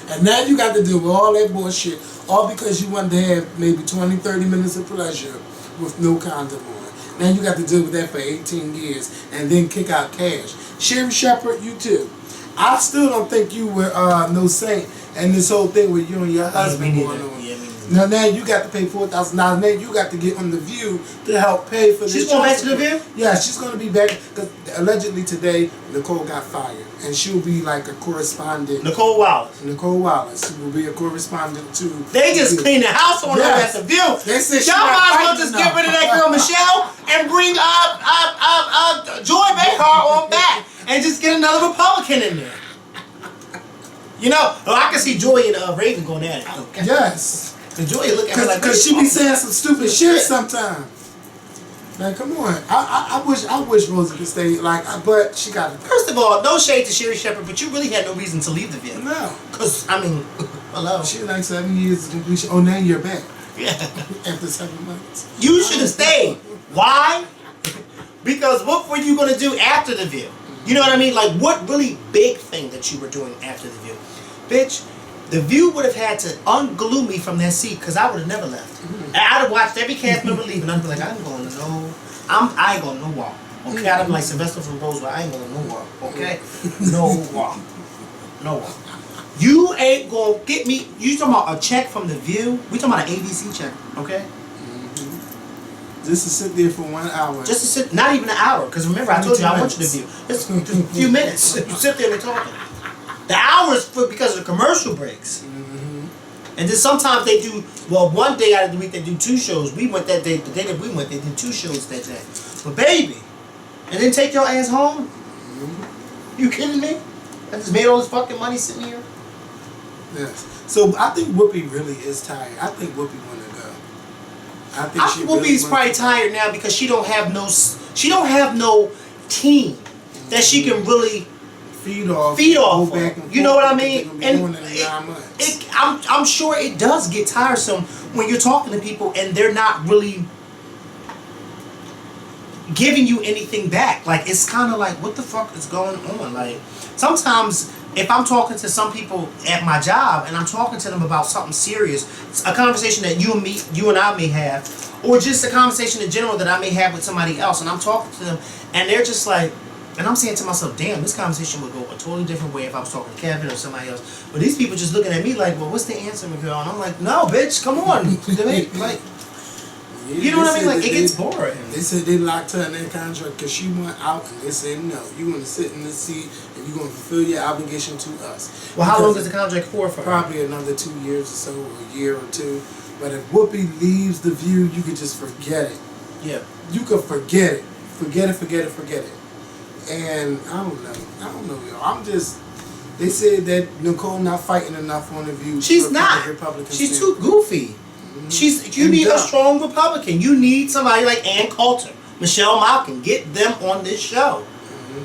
And now you got to do all that bullshit, all because you wanted to have maybe 20, 30 minutes of pleasure with no condom on. Now you got to deal with that for 18 years and then kick out cash. Sherry Shepherd, you too. I still don't think you were no saint and this whole thing with you and your husband going on. Now you got to pay $4,000. Now you got to get on The View to help pay for this. She's going back to The View? Yeah, she's going to be back. Because allegedly today, Nicole got fired. And she'll be like a correspondent. Nicole Wallace will be a correspondent to... They just cleaned the house on her at The View. They said y'all might as well just get rid of that girl Michelle and bring Joy Behar on back and just get another Republican in there. You know, I can see Joy and Raven going at it. Okay. Yes. Joy look at her like, because she be saying some stupid shit sometimes. Man, come on. I wish Rosie could stay. But she got it. First of all, no shade to Sherry Shepherd, but you really had no reason to leave The View. No. Because hello. She like 7 years completion. Oh, now you're back. Yeah. After 7 months. You should have stayed. Why? Because what were you gonna do after The View? You know what I mean? Like, what really big thing that you were doing after The View, bitch? The View would have had to unglue me from that seat because I would have never left. And I'd have watched every cast member leave and I'd be like, I ain't going nowhere. Okay, I'd be like Sylvester from Roswell, I ain't going nowhere. Okay? Nowhere. You ain't gonna get me. You talking about a check from The View? We talking about an ABC check, okay? Just to sit there for 1 hour. Just to sit, not even an hour, because remember I told you I want you to view. It's a few minutes. You sit there and talking. The hours for because of the commercial breaks. And then sometimes they do, well, one day out of the week they do 2 shows. We went that day, the day that we went, they did 2 shows that day. But baby, and then take your ass home? You kidding me? I just made all this fucking money sitting here. Yes. So I think Whoopi really is tired. I think Whoopi want to go. I think she Whoopi's really probably tired now because she don't have no team that she can really feed off. Of. You know what I mean? And months. I'm sure it does get tiresome when you're talking to people and they're not really giving you anything back. Like, it's kind of like, what the fuck is going on? Like, sometimes if I'm talking to some people at my job and I'm talking to them about something serious, a conversation that you and I may have, or just a conversation in general that I may have with somebody else, and I'm talking to them and they're just like, and I'm saying to myself, damn, this conversation would go a totally different way if I was talking to Kevin or somebody else. But these people just looking at me like, well, what's the answer, McGill? And I'm like, no, bitch, come on. Like, you know what I mean? Like, it gets boring. They said they locked her in their contract because she went out, and they said, no, you want to sit in this seat and you're going to fulfill your obligation to us. Well, how long is the contract for? Probably another 2 years or so, or a year or 2. But if Whoopi leaves The View, you could just forget it. Yeah. You could forget it. Forget it. And I don't know, y'all. They said that Nicole not fighting enough on The View. She's not. She's too goofy. You need a strong Republican. You need somebody like Ann Coulter, Michelle Malkin. Get them on this show.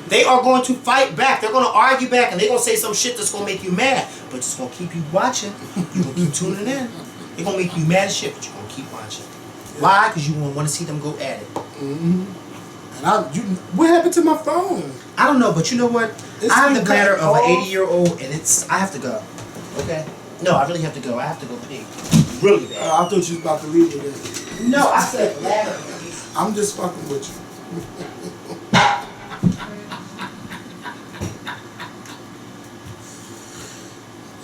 They are going to fight back. They're going to argue back, and they're going to say some shit that's going to make you mad. But it's going to keep you watching. You're going to keep tuning in. They're going to make you mad as shit, but you're going to keep watching. Why? Because you want to see them go at it. And what happened to my phone? I don't know, but you know what? I have the bladder of an 80-year-old, and I have to go. Okay? No, I really have to go. I have to go pee. Really bad. I thought you was about to leave it then. No, I said bladder. I'm just fucking with you.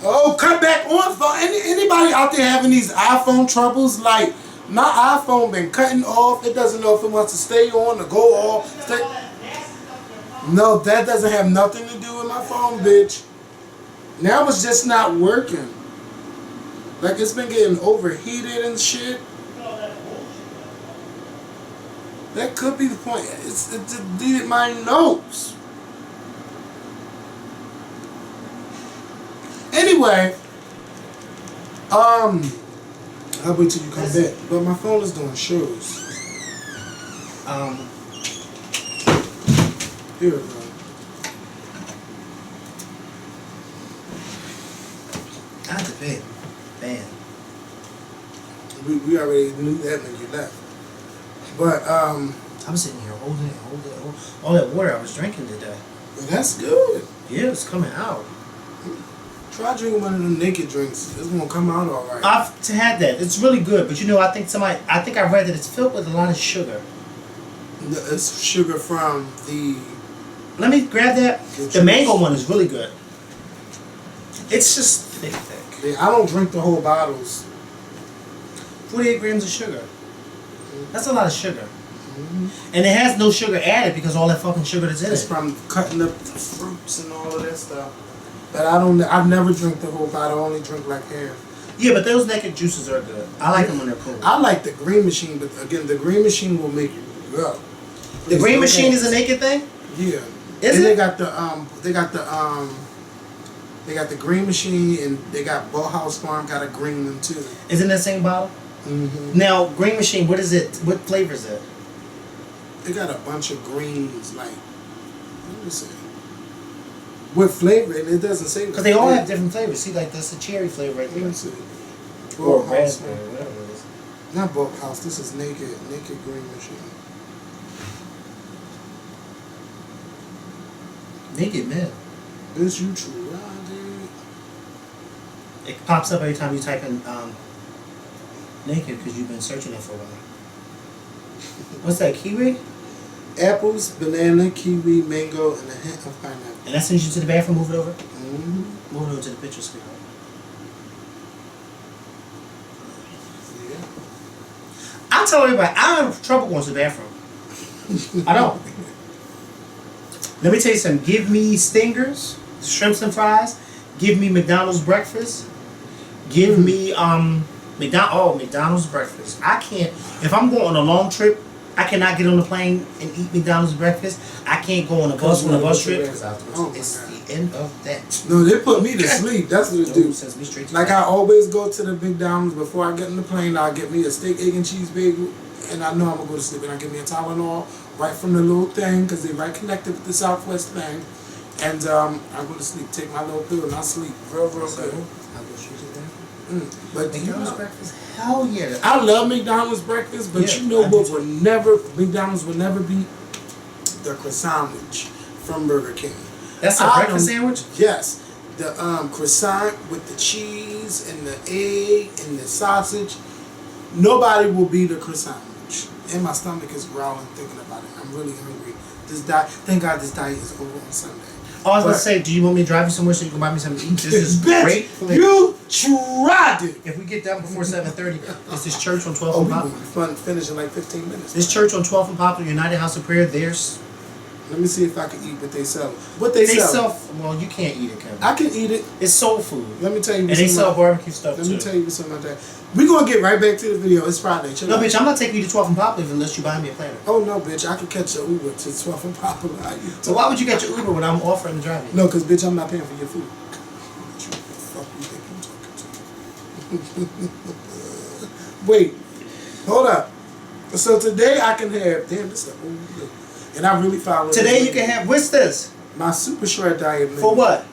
Oh, cut back on phone. Anybody out there having these iPhone troubles? Like, my iPhone been cutting off. It doesn't know if it wants to stay on or go off. No, that doesn't have nothing to do with my phone, bitch. Now it's just not working. Like, it's been getting overheated and shit. That could be the point. It deleted my notes. Anyway, I'll wait till you come back. But my phone is doing shows. Here we go. I have to pay. Man. We already knew that when you left. But I'm sitting here holding all that water I was drinking today. Well, that's good. Yeah, it's coming out. Try drinking one of them naked drinks. It's gonna come out all right. I've had that. It's really good, but you know, I think I read that it's filled with a lot of sugar. It's sugar from the. Let me grab that. The mango one is really good. It's just thick. Yeah, I don't drink the whole bottles. 48 grams of sugar. That's a lot of sugar. And it has no sugar added because all that fucking sugar that's in It's it. from cutting up the fruits and all of that stuff. But I've never drink the whole bottle. I only drink like half. Yeah, but those naked juices are good. I like them when they're cold. I like the green machine, but again, the green machine will make you go. The green machine is a naked thing? Yeah. Is and it? They got the green machine, and they got Bauhaus Farm got a green one too. Is it in that same bottle? Mm-hmm. Now, green machine, what is it? What flavor is it? They got a bunch of greens, like, let me see. What flavor? And it doesn't say. Because they all have different flavors. See, like that's a cherry flavor right there. Let me see. Or raspberry, whatever it is. Not Bauhaus. This is naked green machine. Naked man. This you true, dude. It pops up every time you type in naked because you've been searching it for a while. What's that, kiwi? Apples, banana, kiwi, mango, and a hint of pineapple. And that sends you to the bathroom, move it over? Mm-hmm. Move it over to the picture screen. Yeah. I tell everybody, I don't have trouble going to the bathroom. I don't. Let me tell you something. Give me stingers, shrimps and fries. Give me McDonald's breakfast. Give me McDonald's breakfast. I can't if I'm going on a long trip. I cannot get on the plane and eat McDonald's breakfast. I can't go on a bus on a bus trip. It's the end of that. No, they put me to sleep. That's what it do. Sends me straight to Like bed. I always go to the McDonald's before I get on the plane. I'll get me a steak, egg, and cheese bagel, and I know I'm gonna go to sleep. And I get me a Tylenol right from the little thing because they right connected with the Southwest thing. And I go to sleep, take my little pill, and I sleep real good. I'll go straight to that. But McDonald's breakfast, hell yeah. I love McDonald's breakfast, but Yeah, you know I what do would never McDonald's would never beat the croissant sandwich from Burger King. That's a breakfast sandwich? Yes, the croissant with the cheese and the egg and the sausage. Nobody will beat a croissant sandwich. And my stomach is growling thinking about it. I'm really hungry. This diet, thank God, this diet is over on Sunday. Oh, I was going to say, do you want me to drive you somewhere so you can buy me something to eat? This is great. You tried it. If we get done before 7:30, it's this church on 12th Oh, and we Poplar. will be fun finish in like 15 minutes. This church on 12th and Poplar, United House of Prayer, there's... Let me see if I can eat what they sell. What They sell? sell... Well, you can't eat it, Kevin. I can eat it. It's soul food. Let me tell you. And they sell barbecue stuff, Let too. me tell you something about that. We're going to get right back to the video. It's Friday. Chill No, out. bitch, I'm not taking you to 12th and Poplar unless you buy me a planner. Oh, no, bitch. I could catch an Uber to 12 and Popular. So why would you get your Uber when I'm offering to drive you? No, because, bitch, I'm not paying for your food. What the fuck you think I'm talking to? Wait. Hold up. So today I can have... Damn, this is the and I really follow... Today you can have... What's this? My Super Shred diet. For what?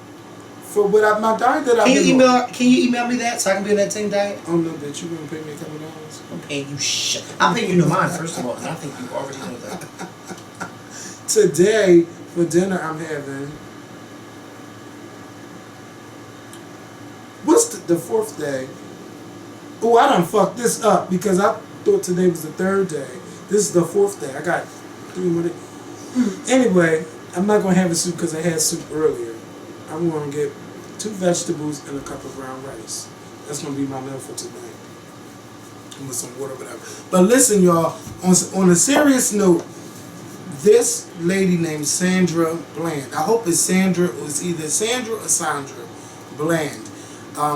For what my diet that I've been on. Can you email me that so I can be on that same diet? Oh, no, bitch. You going to pay me a couple dollars? I'm paying you shit. I'm paying you no mind, first of all, and I think you already know that. Today, for dinner, I'm having... What's the fourth day? Oh, I done fucked this up because I thought today was the third day. This is the fourth day. I got 3 more days. Anyway, I'm not going to have a soup because I had soup earlier. I'm going to get 2 vegetables and a cup of brown rice. That's going to be my meal for tonight. And with some water, whatever. But listen, y'all, on a serious note, this lady named Sandra Bland. I hope it's Sandra. It was either Sandra or Sandra Bland.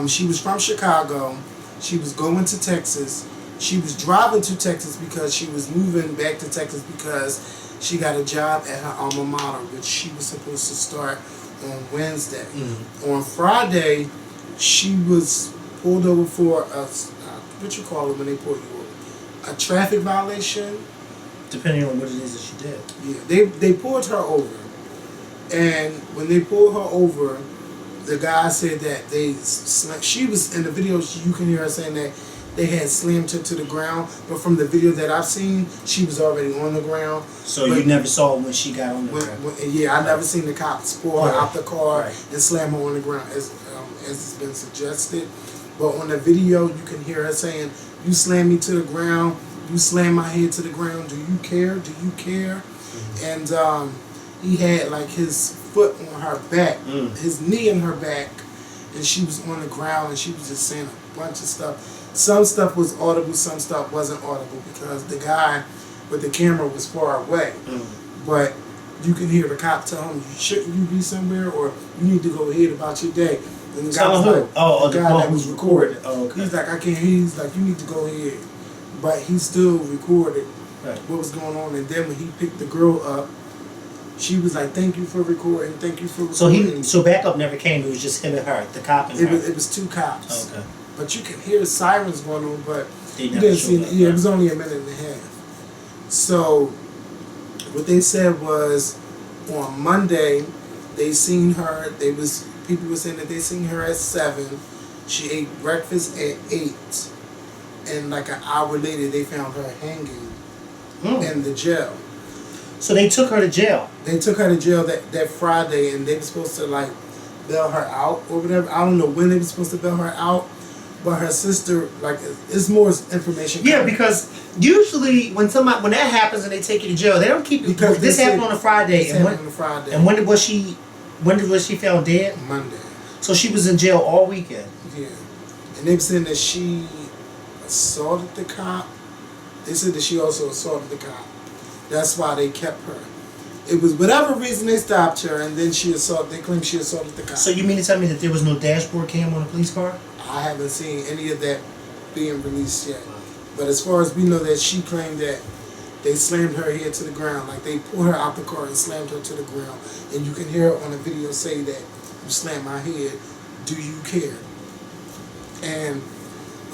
She was from Chicago. She was going to Texas. She was driving to Texas because she was moving back to Texas because she got a job at her alma mater, which she was supposed to start on Wednesday. On Friday, she was pulled over for what you call it when they pull you over? A traffic violation. Depending on what it is that she did. Yeah, they pulled her over, and when they pulled her over, the guy said that she was in the video. You can hear her saying that they had slammed her to the ground, but from the video that I've seen, she was already on the ground. So you never saw when she got on the ground? Yeah, I never seen the cops pull her out the car Right. and slam her on the ground, as it's been suggested. But on the video, you can hear her saying, "You slammed me to the ground. You slammed my head to the ground. Do you care? Do you care?" And he had like his foot on her back, his knee in her back, and she was on the ground, and she was just saying a bunch of stuff. Some stuff was audible, some stuff wasn't audible because the guy with the camera was far away. But you can hear the cop tell him, "Shouldn't you be somewhere, or you need to go ahead about your day?" And the guy was like, the guy that was recording. Oh, okay. He's like, "I can't hear." He's like, "You need to go ahead," but he still recorded Right. what was going on. And then when he picked the girl up, she was like, "Thank you for recording. Thank you for recording." So backup never came. It was just him and her, the cop and her. It was 2 cops. Okay. But you could hear sirens going on, but They you never didn't showed see. up, Yeah, it right? was only a minute and a half. So what they said was on Monday they seen her. People were saying that they seen her at 7. She ate breakfast at 8, and like an hour later they found her hanging in the jail. So they took her to jail. They took her to jail that Friday, and they were supposed to like bail her out or whatever. I don't know when they were supposed to bail her out, but her sister, like, it's more information. Yeah, because usually when that happens and they take you to jail, they don't keep you. Because This happened on a Friday, This happened on a Friday. and when was she found dead? Monday. So she was in jail all weekend. Yeah, and they were saying that she assaulted the cop. They said that she also assaulted the cop. That's why they kept her. It was whatever reason they stopped her, and then they claimed she assaulted the cop. So you mean to tell me that there was no dashboard cam on a police car? I haven't seen any of that being released yet. But as far as we know, that she claimed that they slammed her head to the ground, like they pulled her out the car and slammed her to the ground, and you can hear her on the video say that you slammed my head. Do you care? And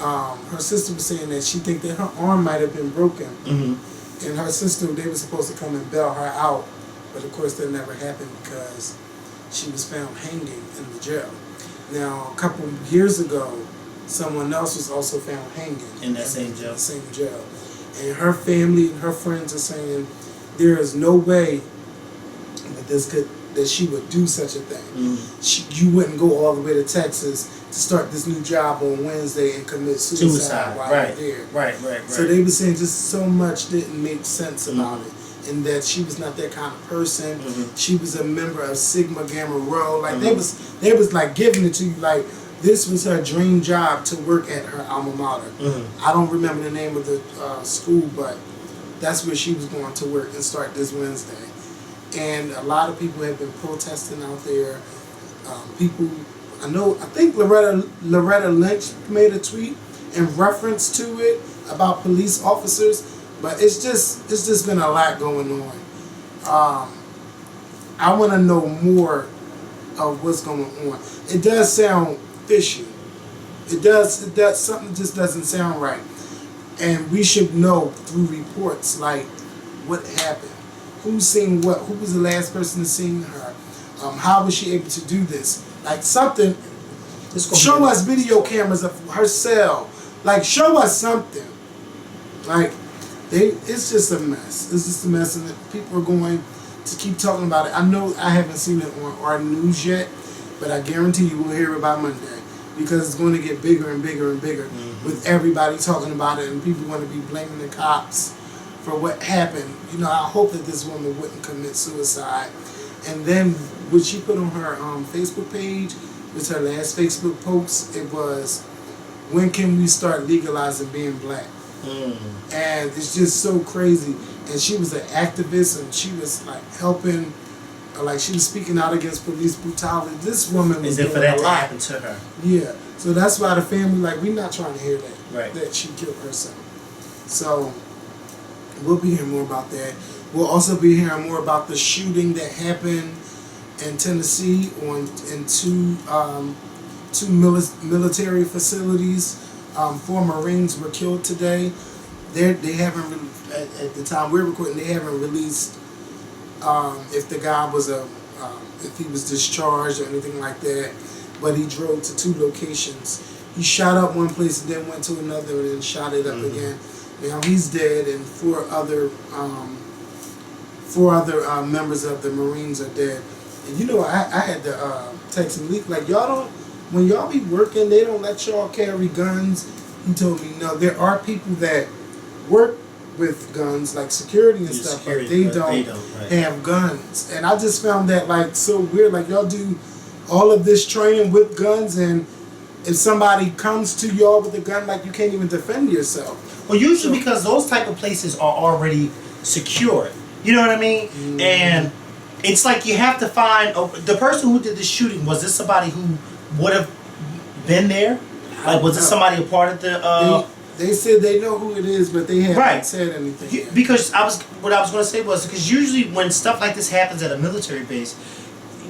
her sister was saying that she think that her arm might have been broken, and her sister, they were supposed to come and bail her out, but of course that never happened because she was found hanging in the jail. Now, a couple of years ago, someone else was also found hanging in that same jail. The same jail, and her family and her friends are saying there is no way that she would do such a thing. You wouldn't go all the way to Texas to start this new job on Wednesday and commit suicide while you're there. Right. So they were saying just so much didn't make sense about it, and that she was not that kind of person. She was a member of Sigma Gamma Rho. Like they was like giving it to you like this was her dream job to work at her alma mater. I don't remember the name of the school, but that's where she was going to work and start this Wednesday. And a lot of people have been protesting out there. I think Loretta Lynch made a tweet in reference to it about police officers, but it's just been a lot going on. I want to know more of what's going on. It does sound fishy. It does something just doesn't sound right, and we should know through reports like what happened. Who's seen what? Who was the last person to see her? How was she able to do this? Like something. Show us video cameras of her cell. Like show us something. Like it's just a mess. It's just a mess, and people are going to keep talking about it. I know I haven't seen it on our news yet, but I guarantee you we'll hear it by Monday because it's going to get bigger and bigger and bigger with everybody talking about it, and people want to be blaming the cops for what happened. You know, I hope that this woman wouldn't commit suicide. And then what she put on her Facebook page was her last Facebook post. It was, when can we start legalizing being black? And it's just so crazy. And she was an activist, and she was like helping, like she was speaking out against police brutality. This woman was doing for that a to lot. happen to her. Yeah. So that's why the family, like, we're not trying to hear that. Right. That she killed herself. So we'll be hearing more about that. We'll also be hearing more about the shooting that happened in Tennessee in two military facilities. 4 Marines were killed today. They haven't at the time we're recording. They haven't released if the guy was if he was discharged or anything like that. But he drove to 2 locations. He shot up one place and then went to another and then shot it up again. Now he's dead, and 4 other members of the Marines are dead. And you know, I had to text him, like, when y'all be working, they don't let y'all carry guns. He told me, no, there are people that work with guns, like security and stuff, but they don't have guns. And I just found that like so weird. Like y'all do all of this training with guns, and if somebody comes to y'all with a gun, like you can't even defend yourself. Well, usually because those type of places are already secured. You know what I mean? And it's like you have to find the person who did the shooting. Was this somebody who would have been there? Like, was this somebody a part of the? They said they know who it is, but they haven't said anything yet. Because what I was going to say was, because usually when stuff like this happens at a military base,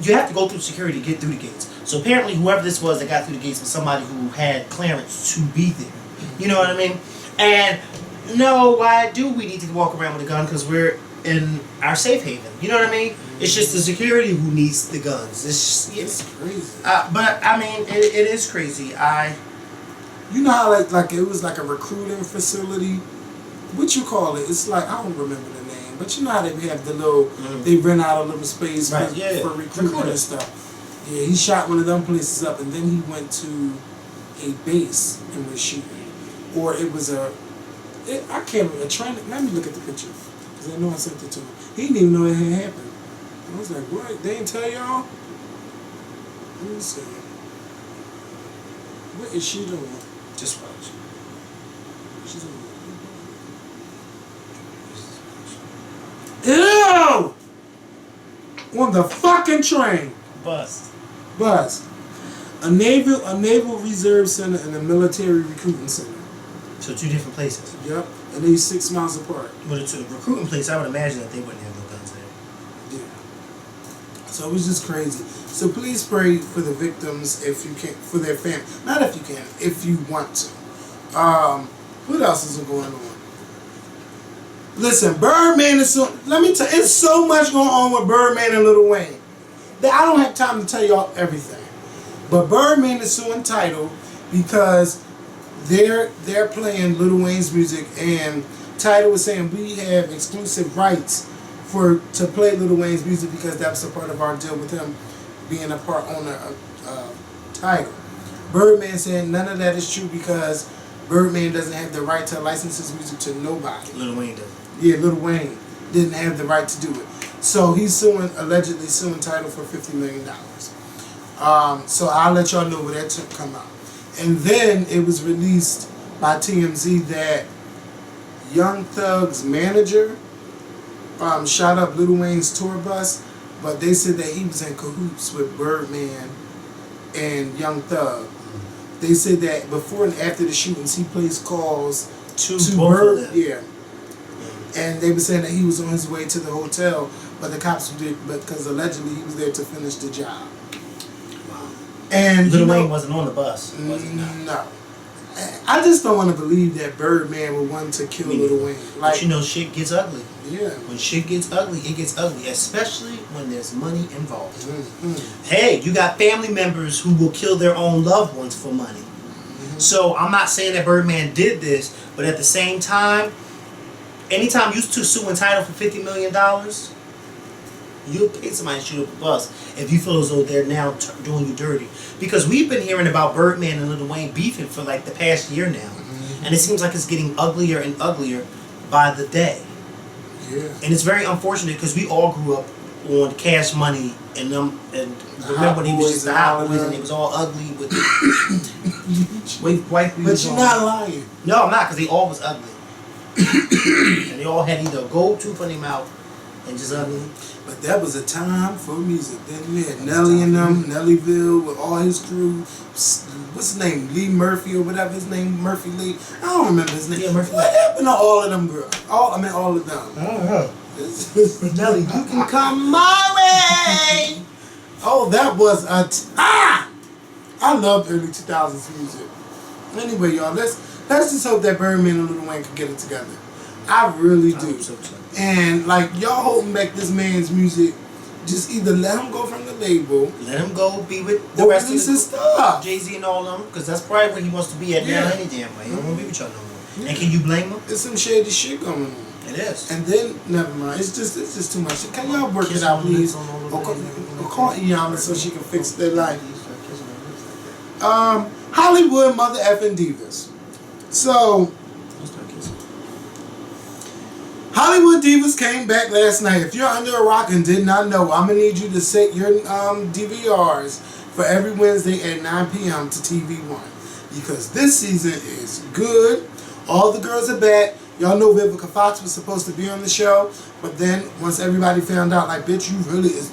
you have to go through security to get through the gates. So apparently, whoever this was that got through the gates was somebody who had clearance to be there. You know what I mean? And no, why do we need to walk around with a gun? Because we're in our safe haven. You know what I mean? It's just the security who needs the guns. It's just, it's crazy. But I mean, it is crazy. You know how like it was like a recruiting facility? What you call it? It's like, I don't remember the name, but you know how they have the little, they rent out a little space for recruiting and stuff. Yeah, he shot one of them places up, and then he went to a base and was shooting. Or it was I can't remember, a training. Let me look at the picture, because I know I sent it to him. He didn't even know it had happened. I was like, what? They didn't tell y'all? Let me see. What is she doing? Just watch. She's doing. Ew! On the fucking train. Bus. A naval reserve center and a military recruiting center. So 2 different places. Yep, and they're 6 miles apart. But it's a recruiting place. I would imagine that they wouldn't have no guns there. Yeah. So it was just crazy. So please pray for the victims if you can, for their family. Not if you can, if you want to. What else is going on? Listen, Birdman is so. Let me tell you, it's so much going on with Birdman and Lil Wayne that I don't have time to tell y'all everything. But Birdman is suing Tidal because they're playing Lil Wayne's music, and Tidal was saying we have exclusive rights to play Lil Wayne's music because that's a part of our deal with him being a part owner of Tidal. Birdman saying none of that is true because Birdman doesn't have the right to license his music to nobody. Lil Wayne does. Yeah, Lil Wayne didn't have the right to do it. So he's allegedly suing Tidal for $50 million. So I'll let y'all know where that took come out. And then it was released by TMZ that Young Thug's manager shot up Lil Wayne's tour bus, but they said that he was in cahoots with Birdman and Young Thug. They said that before and after the shootings, he placed calls to Bird. Yeah. And they were saying that he was on his way to the hotel, but the cops did, because allegedly he was there to finish the job. Wow. And Lil Wayne wasn't on the bus, was he? No. I just don't want to believe that Birdman would want to kill Lil Wayne. Like, but you know, shit gets ugly. Yeah. When shit gets ugly, it gets ugly, especially when there's money involved. Mm-hmm. Hey, you got family members who will kill their own loved ones for money. Mm-hmm. So I'm not saying that Birdman did this, but at the same time, anytime you two suing Tidal for $50 million, you'll pay somebody to shoot up a bus if you feel as though they're now doing you dirty. Because we've been hearing about Birdman and Lil Wayne beefing for like the past year now. Mm-hmm. And it seems like it's getting uglier and uglier by the day. Yeah. And it's very unfortunate because we all grew up on Cash Money and remember when he was just the Hot Boys and it was all ugly with white people. But you're not lying. No, I'm not, because they all was ugly. And they all had either a gold tooth on their mouth and just ugly. But that was a time for music. Then we had Nelly and them, Nellyville with all his crew. What's his name? Lee Murphy or whatever his name, Murphy Lee. I don't remember his name. Yeah, Murphy. What happened to all of them girls? All of them. I don't know. Nelly, you can come my way. Oh, that was I love early 2000s music. Anyway, y'all, let's just hope that Birdman and Lil Wayne can get it together. I really do. So too. And like y'all holding back this man's music, just either let him go from the label, let him go be with the or rest of his stuff. Jay-Z and all them, because that's probably where he wants to be at now any damn way. He don't want to be with y'all no more. Yeah. And can you blame him? There's some shady shit going on. It is. And then never mind. It's just too much. Can y'all work it out, please? Or call Iyanla so she can fix their life. Hollywood mother effing divas. So Hollywood Divas came back last night. If you're under a rock and did not know, I'm going to need you to set your DVRs for every Wednesday at 9 p.m. to TV1. Because this season is good. All the girls are back. Y'all know Vivica Fox was supposed to be on the show. But then once everybody found out, like, bitch,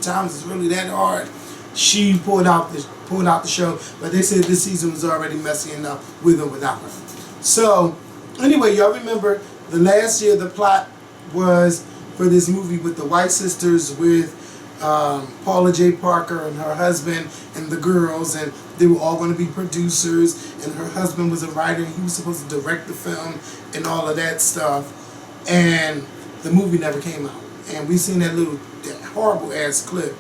times is really that hard, she pulled out the show. But they said this season was already messy enough with or without her. So, anyway, y'all remember the last year the plot was for this movie with the White Sisters with Paula J. Parker and her husband and the girls, and they were all going to be producers, and her husband was a writer, and he was supposed to direct the film and all of that stuff, and the movie never came out, and we seen that horrible ass clip,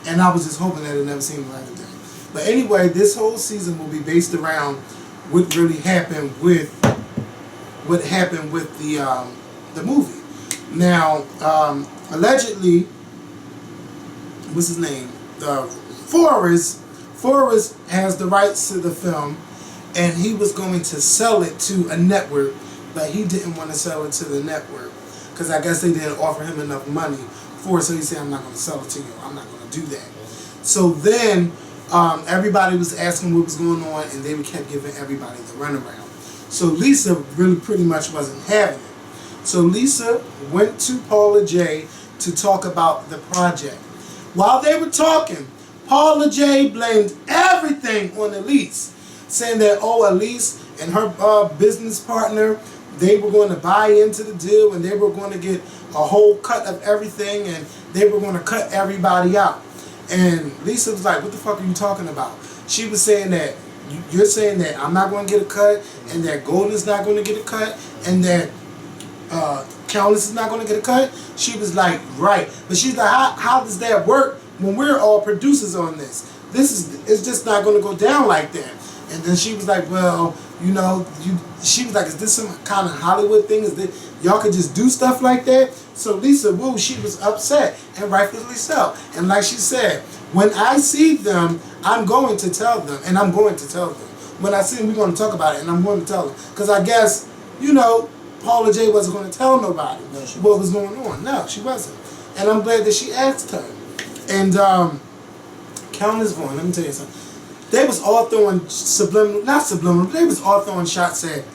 and I was just hoping that it never seen the light of day. But anyway, this whole season will be based around what really happened with the movie. Now, allegedly, what's his name? Forrest has the rights to the film, and he was going to sell it to a network, but he didn't want to sell it to the network because I guess they didn't offer him enough money for it. So he said, "I'm not going to sell it to you. I'm not going to do that." So then everybody was asking what was going on, and they kept giving everybody the runaround. So Lisa really pretty much wasn't having it. So Lisa went to Paula J to talk about the project. While they were talking, Paula J blamed everything on Elise, saying that, oh, Elise and her business partner, they were going to buy into the deal and they were going to get a whole cut of everything and they were going to cut everybody out. And Lisa was like, what the fuck are you talking about? She was saying that, you're saying that I'm not going to get a cut and that Golden's not going to get a cut and that Countess is not going to get a cut. She was like, right. But she's like, how does that work when we're all producers on this? It's just not going to go down like that. And then she was like, well, you know, she was like, is this some kind of Hollywood thing? Is that y'all could just do stuff like that? So Lisa Wu, she was upset, and rightfully so. And like she said, when I see them, I'm going to tell them, and I'm going to tell them. When I see them, we're going to talk about it, and I'm going to tell them. Because I guess, you know, Paula J wasn't going to tell nobody what was going on. No, she wasn't. And I'm glad that she asked her. And Countess Vaughn, let me tell you something. They was all throwing they was all throwing shots at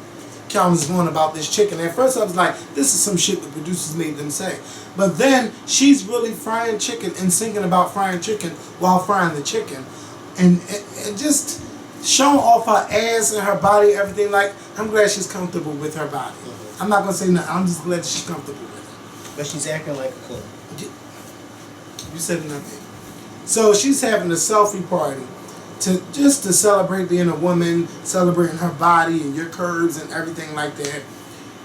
Countess Vaughn about this chicken. At first I was like, this is some shit the producers made them say. But then she's really frying chicken and singing about frying chicken while frying the chicken. And just showing off her ass and her body, everything. Like, I'm glad she's comfortable with her body. Mm-hmm. I'm not going to say nothing. I'm just glad that she's comfortable with it. But she's acting like a queen. You said nothing. So she's having a selfie party to celebrate being a woman, celebrating her body and your curves and everything like that.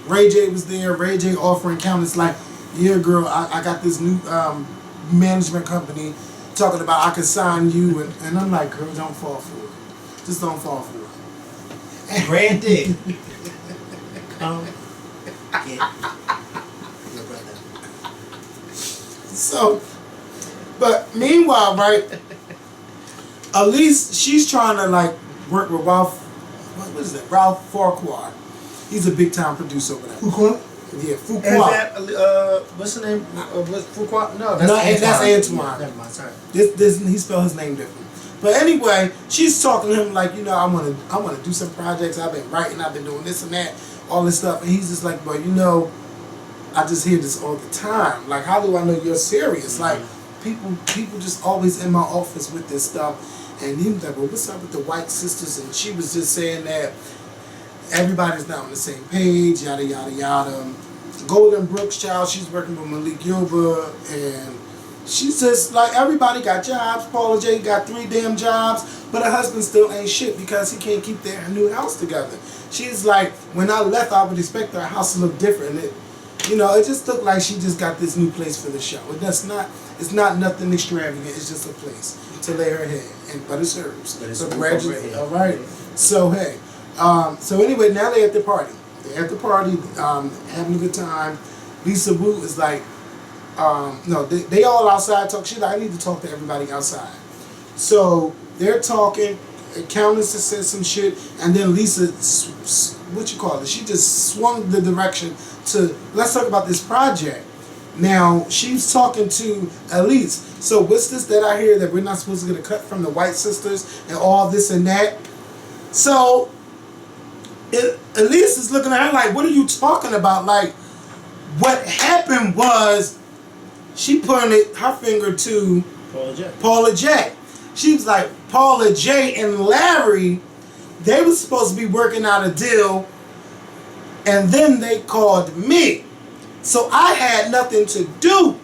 Ray J was there. Ray J offering Countess like, yeah, girl, I got this new management company talking about I can sign you, and I'm like, girl, don't fall for it. Just don't fall for it. Brandy, come get your brother. So, but meanwhile, right, Elise, she's trying to like work with Ralph. What is that? Ralph Farquhar. He's a big time producer over there. Fuqua? Yeah, Fuqua. Is that, what's the name? Fuqua? No, that's Antoine. Never mind, sorry. He spelled his name different. But anyway, she's talking to him like, you know, I want to do some projects. I've been writing. I've been doing this and that, all this stuff. And he's just like, but you know, I just hear this all the time. Like, how do I know you're serious? Like, people just always in my office with this stuff. And he was like, well, what's up with the White sisters? And she was just saying that everybody's not on the same page, yada, yada, yada. Golden Brooks, child, she's working with Malik Gilbert. And she says, like, everybody got jobs. Paula J got 3 damn jobs. But her husband still ain't shit because he can't keep their new house together. She's like, when I left, I would expect her house to look different. It just looked like she just got this new place for the show. It's not nothing extravagant. It's just a place to lay her head, but it's hers. So gradually, all right. So hey, so anyway, now they're at the party. They're at the party, having a good time. Lisa Wu is like, no, they all outside talk. She's like, I need to talk to everybody outside. So they're talking. Countess said some shit, and then Lisa, she just swung the direction to, let's talk about this project. Now, she's talking to Elise. So what's this that I hear that we're not supposed to get a cut from the White sisters and all this and that? So Elise is looking at her like, what are you talking about? Like, what happened was she pointed her finger to Paula J. She was like, Paula J and Larry, they were supposed to be working out a deal, and then they called me. So I had nothing to do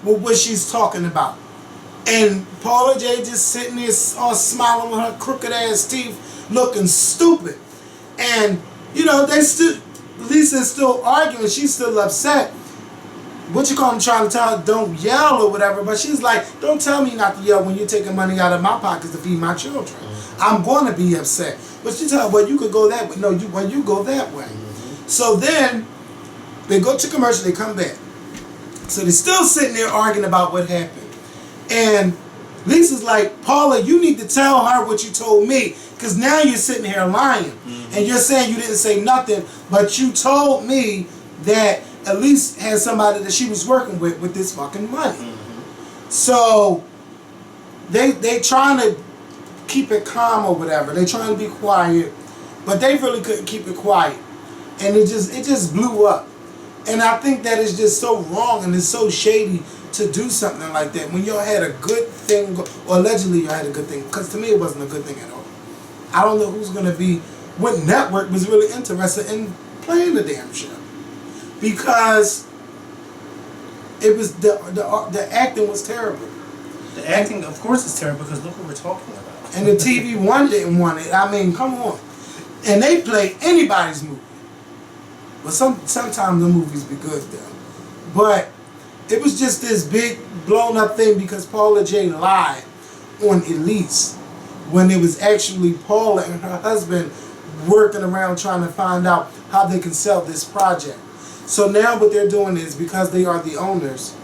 with what she's talking about. And Paula J just sitting there all smiling with her crooked ass teeth, looking stupid. And, you know, Lisa's still arguing. She's still upset. Trying to tell her don't yell or whatever. But she's like, don't tell me not to yell when you're taking money out of my pockets to feed my children. I'm going to be upset. But she tell her, well, you could go that way. No, you go that way. So then they go to commercial, they come back. So they're still sitting there arguing about what happened. And Lisa's like, Paula, you need to tell her what you told me. Because now you're sitting here lying. And you're saying you didn't say nothing, but you told me that Elise had somebody that she was working with this fucking money. So they trying to keep it calm or whatever. They trying to be quiet, but they really couldn't keep it quiet. And it just blew up. And I think that is just so wrong and it's so shady to do something like that when y'all had a good thing, or allegedly y'all had a good thing? Because to me, it wasn't a good thing at all. I don't know who's gonna be. What network was really interested in playing the damn show? Because it was the acting was terrible. The acting, of course, is terrible because look what we're talking about. And the TV one didn't want it. I mean, come on. And they play anybody's movie. But sometimes the movies be good though. But it was just this big blown up thing because Paula J lied on Elise when it was actually Paula and her husband working around trying to find out how they can sell this project. So now what they're doing is, because they are the owners,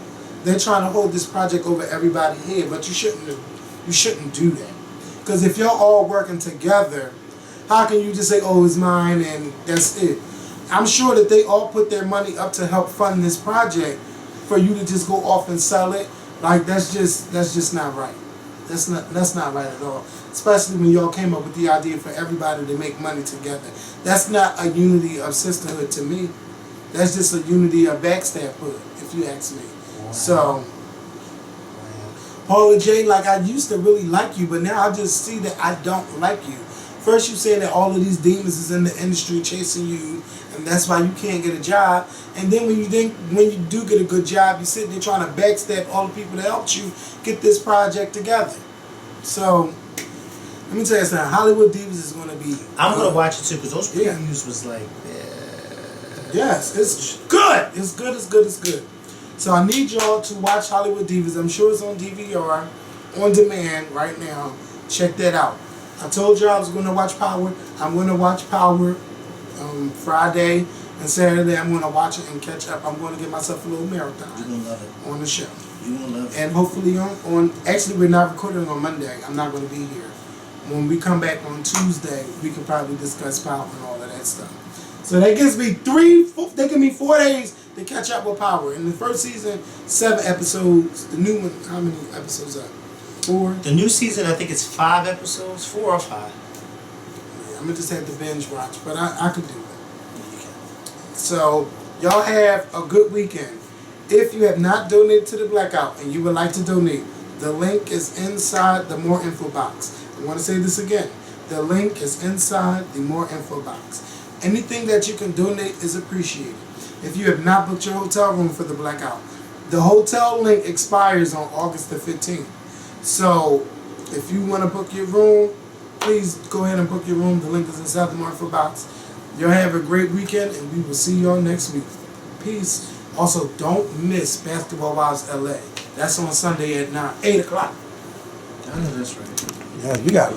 they're trying to hold this project over everybody's head. But you shouldn't do that. Because if y'all all working together, how can you just say, oh, it's mine and that's it? I'm sure that they all put their money up to help fund this project. For you to just go off and sell it, like that's just not right. That's not right at all. Especially when y'all came up with the idea for everybody to make money together. That's not a unity of sisterhood to me. That's just a unity of backstabhood, if you ask me. Wow. So, Paula J, like I used to really like you, but now I just see that I don't like you. First you saying that all of these demons is in the industry chasing you, and that's why you can't get a job. And then when you do get a good job, you're sitting there trying to backstab all the people that helped you get this project together. So, let me tell you something. Hollywood Divas is going to be... I'm going to watch it too, because those previews was like... Yes, it's good. It's good, it's good, it's good. So I need y'all to watch Hollywood Divas. I'm sure it's on DVR, on demand right now. Check that out. I told you I was going to watch Power. I'm going to watch Power Friday and Saturday. I'm going to watch it and catch up. I'm going to give myself a little marathon. You're going to love it. On the show. You're going to love it. And hopefully actually we're not recording on Monday. I'm not going to be here. When we come back on Tuesday, we can probably discuss Power and all of that stuff. So that gives me 4 days to catch up with Power. In the first season, 7 episodes. The new one, how many episodes are? 4? The new season, I think it's 5 episodes, 4 or 5. Yeah, I'm gonna just have to binge watch, but I could do it. So y'all have a good weekend. If you have not donated to the Blackout and you would like to donate, the link is inside the More Info box. I want to say this again. The link is inside the More Info box. Anything that you can donate is appreciated. If you have not booked your hotel room for the Blackout, the hotel link expires on August the 15th. So, if you want to book your room, please go ahead and book your room. The link is inside the More Info box. Y'all have a great weekend, and we will see y'all next week. Peace. Also, don't miss Basketball Wives LA. That's on Sunday at 8 o'clock. I know that's right. Yeah, you got